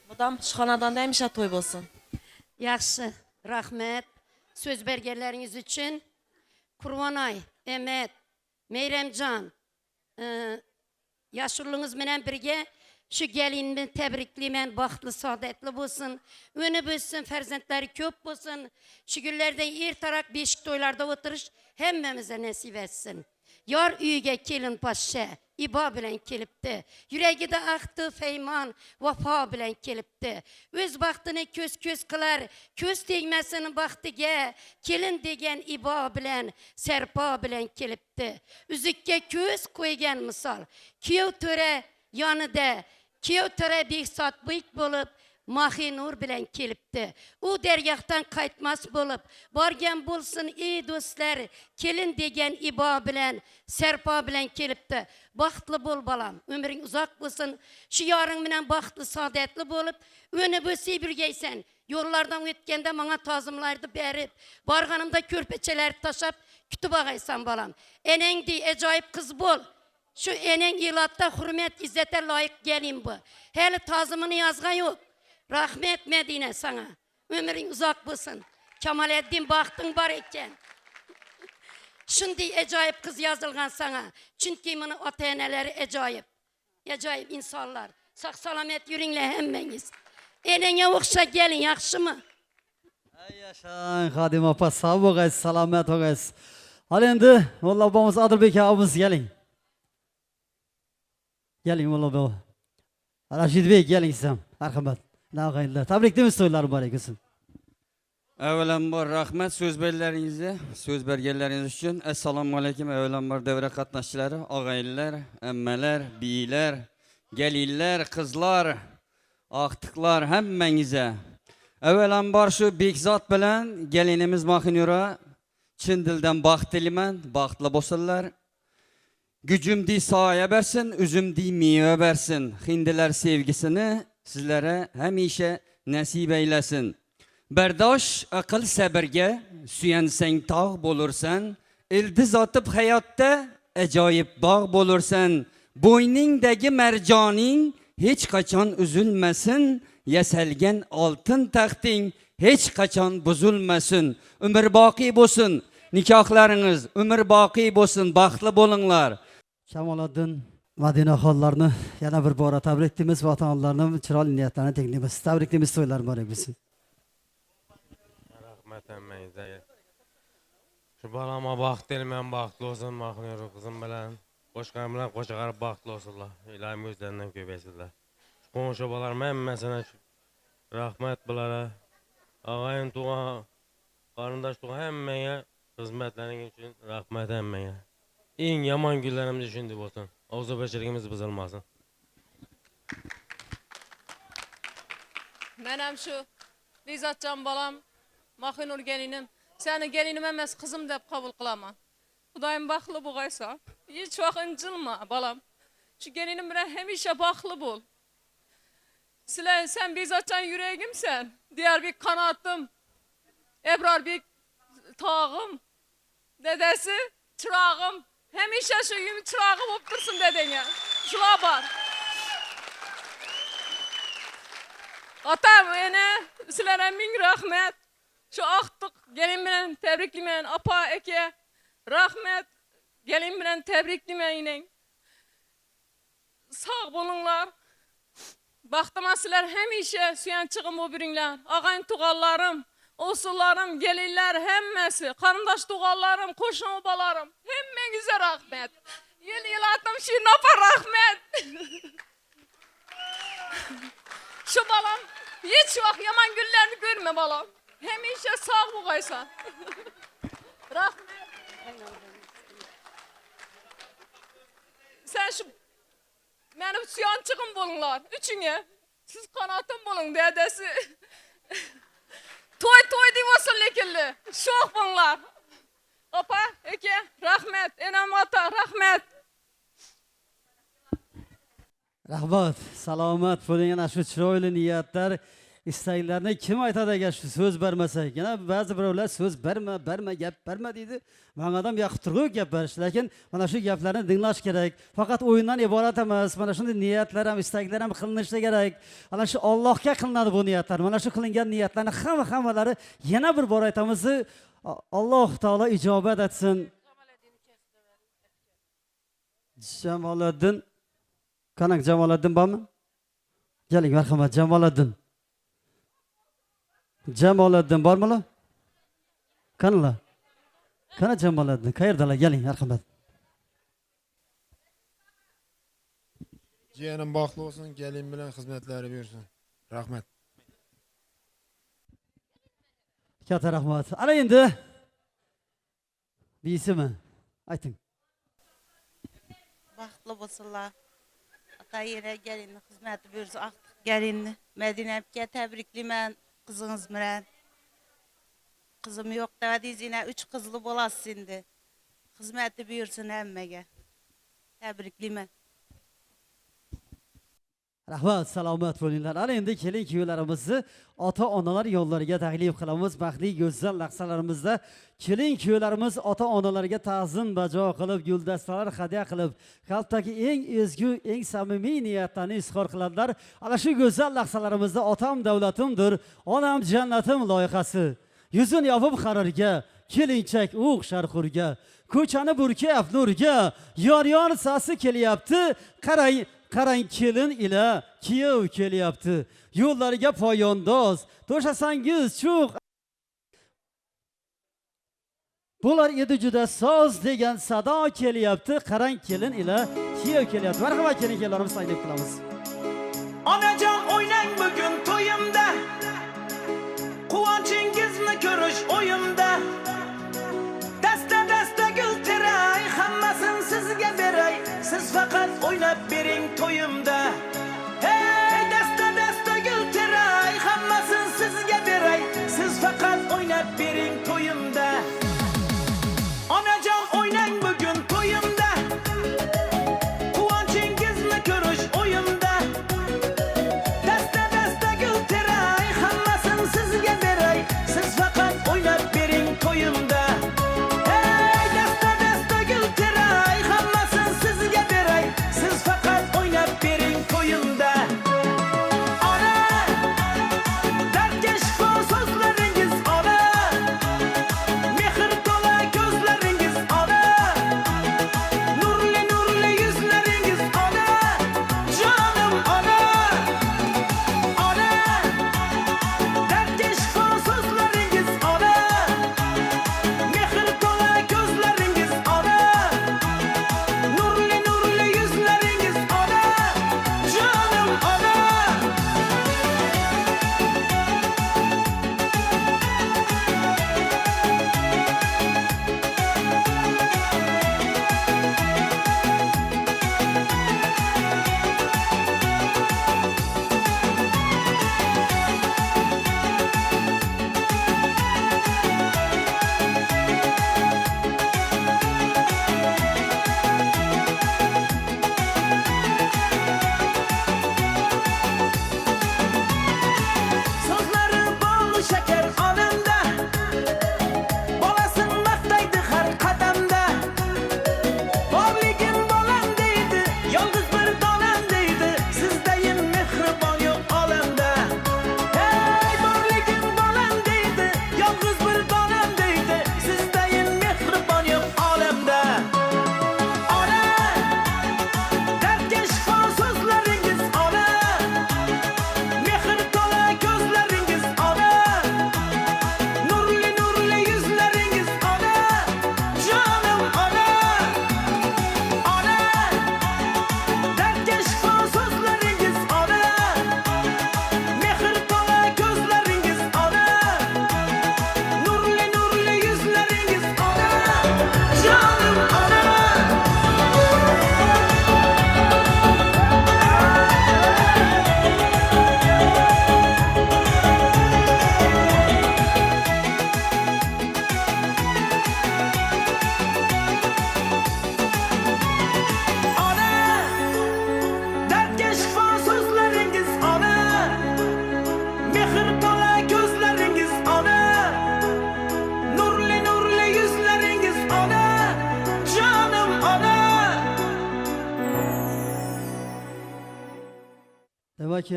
Budam xonadonda hamisha to'y bo'lsin. Yaxshi, rahmat. Söz berganlaringiz uchun Qurvonay, Emet, Meyremjon, yaşurluğunuz bilen birge şu gelinini tebriklimen, baxtlı, saadetli bo'lsin. Önü büssün, farzandlari köp bo'lsin. Şu günlerde ertarak beşik toylarda oturuş hemmemize nasip etsin. Yar uyga kelin paşa, iba bilen kelipti. Yüreği de aktı feyman, vafa bilen kelipti. Öz baxtını köz kılar, köz tegmesinin baxtıge, kelin degen iba bilen, serpa bilen kelipti. Üzükke köz koygen misal, kiyev töre yanıda, kiyev töre Beksat bıyık bulup, Mahinur bilen kelipti. O dergahtan kaytmas bulup, bargen bulsun ey dostlar, kelin degen iba bilen, serpa bilen kelipti. Baxtlı bol balam, ömrün uzak bulsun, şu yarın bilen baxtlı, saadetli bolup, önü bösey birgeysen, yollardan ötkende bana tazımlardı berip, barganımda körpeçeler taşap, kütüp ağaysan balam. Enen dey, acayip kız bol. Şu enen ilatta hürmet, izzete layık gelin bu. Hele tazımını yazgan yok. Rahmet Medine sana. Ömrün uzak bulsun. Kemaleddin baktın var eken. Şimdi acayip kız yazılgan sana. Çünkü bunu ata-eneleri acayip. Acayip insanlar. Sağ salamet yürünle hemmeniz. Enene okşa gelin, yakşı mı? Ay yaşayın Hadim apa, sağ olun, selamet olun. Hadi endi, vallahi babamız Adilbek abimiz gelin. Gelin vallahi baba. Raşid Bey gelin sizem. Merhamet. Nağayınlar. Tabriklerimiz toyları mübarek olsun. Avvalambor rahmat söz berganlaringiz uchun. Assalomu alaykum. Avvalambor davra qatnashchilari, og'aynilar, ammalar, biylar, gelinlar, qizlar, aqtiqlar hammangizga. Avvalambor shu Bekzot bilan gelinimiz Mahinura chin dildan baxt tilayman, baxtli bo'lsinlar. Gücümdi sahaya versin, üzümdi meyve versin. Hindiler sevgisini sizlere hemişe nasip eylesin. Berdaş, akıl sabırga, suyansan tağ bulursan, ildiz atıp hayatta acayip bağ bulursan, boyningdagi mercanin hiç kaçan üzülmesin, yasalgan altın taxting hiç kaçan buzulmasın. Ömür baki bo'lsin, nikahlarınız ömür baki bo'lsin, baxtli bo'linglar. Kamoliddin Madina xonlarni yana bir bora tabriklaymiz va ota-onalarning chiroyli niyatlarini tinglaymiz. Tabriklaymiz, to'ylar muborak bo'lsin. Rahmat hammangizga. Shu balama baxt tilayman, baxtli bo'lsin, Mahinur qizim bilan, qo'shqanim bilan qo'sha qarab baxtli bo'lsinlar. Ilohim o'zlaridan ko'paysinlar. Qo'shni bolalarga hammasini rahmat bulara. Og'ayin tug'an, qarindosh tug'an hammaga xizmatlaring uchun rahmat hammaga. Eng yomon kunlarimiz shunday bo'lsin. Og'zobachirligimiz buzilmasin. Men ham shu Bekzatjon bolam, Mahinur gelinim, seni gelinim emas, qizim deb qabul qilaman. Xudoyim baxtli bo'lg'aysan. hiç vaqt incilma balam. Şu gelinim bilen hemişe baklı bol. Sen Begzatcan yüreğimsen, diğer bir kanatım, Ebrar bir tağım, dedesi çırağım. Hemişe şu yüm çırağı olup dursun dedene. Şula var. Atam sizlere min rahmet. Şu aktık gelin bilen tebriklimen apa eke rahmet. Gelin bilen tebriklimen. Sağ bulunlar. Baktıma sizler hemişe süyen çıkın bu birinler. Ağayın tuğallarım, osullarım, gelinler hemmesi. Karındaş tuğallarım, koşun obalarım. Hemmenize rahmet. Yıl attım şu napa rahmet. Şu balam hiç vak yaman günlerini görme balam. Hemişe sağ buğaysan. Rahmet. Sen şu benim süyan çıkın bulunlar. Üçüne. Siz kanatım bulun dedesi. Toy diyorsun lekilli. Şok bunlar. Apa, eke, rahmet. Enam ata, rahmet. Rahmat, salomat bo'ling. Ana shu chiroyli niyatlar, istaklarni kim aytadi agar shu so'z bermasa? Yana ba'zi birovlar so'z berma, gap berma deydi. Menga ham yoqib turib gap berish, lekin mana shu gaplarni tinglash kerak. Faqat o'yindan iborat emas. Mana shunday niyatlar ham, istaklar ham qilinishi kerak. Ana shu Allohga qilinadi bu niyatlar. Mana shu qilingan niyatlarni hammalari yana bir bor aytamiz. Alloh taolo ijobat etsin. Jamoliddin Kanak Jamoliddin bormi? Keling, marhamat, Jamoliddin. Jamoliddin bormi? Qanalar? Qana Jamoliddin, qayerdalar? Keling, marhamat. Jiyanim baxtli olsun, gelin bilen xizmatlari buyursun. Rahmat. Katta rahmat. Ana endi biysimi? Ayting. Baxtlı bo'lsinlar. Ata yine gelinni xizmati buyursa, aqtiq gelinni Medinepke tebriklimen kızınız bilen. Kızım yok dediyiz yine 3 kızlı bolası şimdi. Xizmati buyursun hemmege. Tebriklimen. Rahmat, salomat bo'linglar. Ana endi kelin kuyovlarimizni ota-onalar yo'llariga taklif qilamiz. Baxtli go'zal lahzalarimizda kelin kuyovlarimiz ota-onalarga ta'zim bajo qilib, guldastalar hadya qilib, qalbdagi eng ezgu, eng samimiy niyatlarni izhor qiladilar. Ana shu go'zal lahzalarimizda otam davlatimdir, onam jannatim loyihasi. Yuzun yopib qarorga, kelinchak o'xshar xurga, ko'chani burkab nurga, yor sasi kelyapti, qarang kelin ila kiyov kelyapti. Yo'llariga poyondoz, to'shasangiz chuq. Bular edi juda soz degan sado kelyapti. Qarang kelin ila kiyov kelyapti. Marhamat keling, kelinlarimiz taklif qilamiz. Onajon o'ynang bugun to'yimda. Quvonchingizni ko'rish o'yimda. Dasta gul teray, hammasini sizga beray. Siz faqat o'ynab bering to'yimda. Hey, dasta gul teray, hammasini sizga beray. Siz faqat o'ynab bering to'yimda. Onajon o'ynang bugun to'yimda. Quvonchingizni ko'rish o'yimda.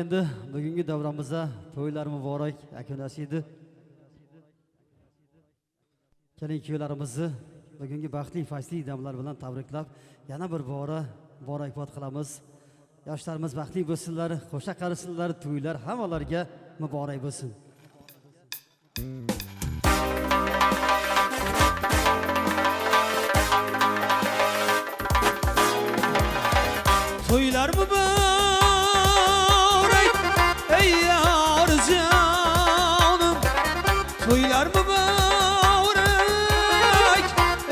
endi bugungi davramizda to'ylar muborak yakunlashdi. Kelin-kuyovlarimizni bugungi baxtli faxrli damlar bilan tabriklab, yana bir bora muborakbod qilamiz. Yoshlarimiz baxtli bo'lsinlar, qo'sha qarisinlar, to'ylar hammalarga muborak bo'lsin. Toylar mübarek ey yar canım. Toylar mübarek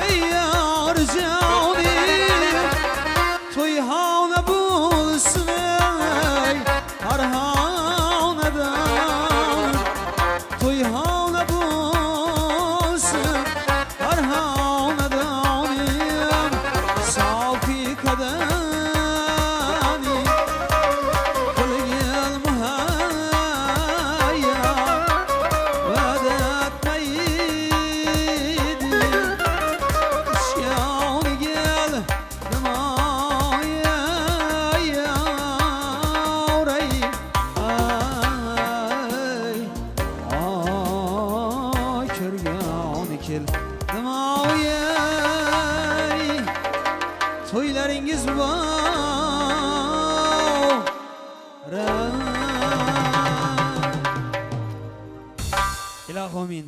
ey yar canım. Toy havna bulsun ey har havnadan. Toy havna bulsun har havnadan. Salfi kadar toylaringiz var. Ilohomin,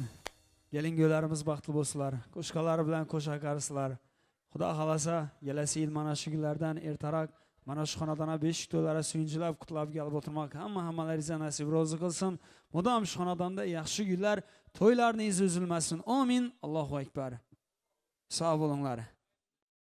kelin-kuyovlarimiz baxtli bo'lsinlar. Qo'shqalari bilan qo'sha qarisizlar. Xudo xolasa, kelasi yil mana shu kunlardan ertaroq mana shu xonadona 5 to'ylari suyunchilab qutlab kelib o'tirmoq. Hammalaringizga nasib rozi qilsin. Mudom shu xonadonda yaxshi kunlar, to'ylarning izi uzilmasin. Amin. Allohu akbar. Sog' bo'linglar.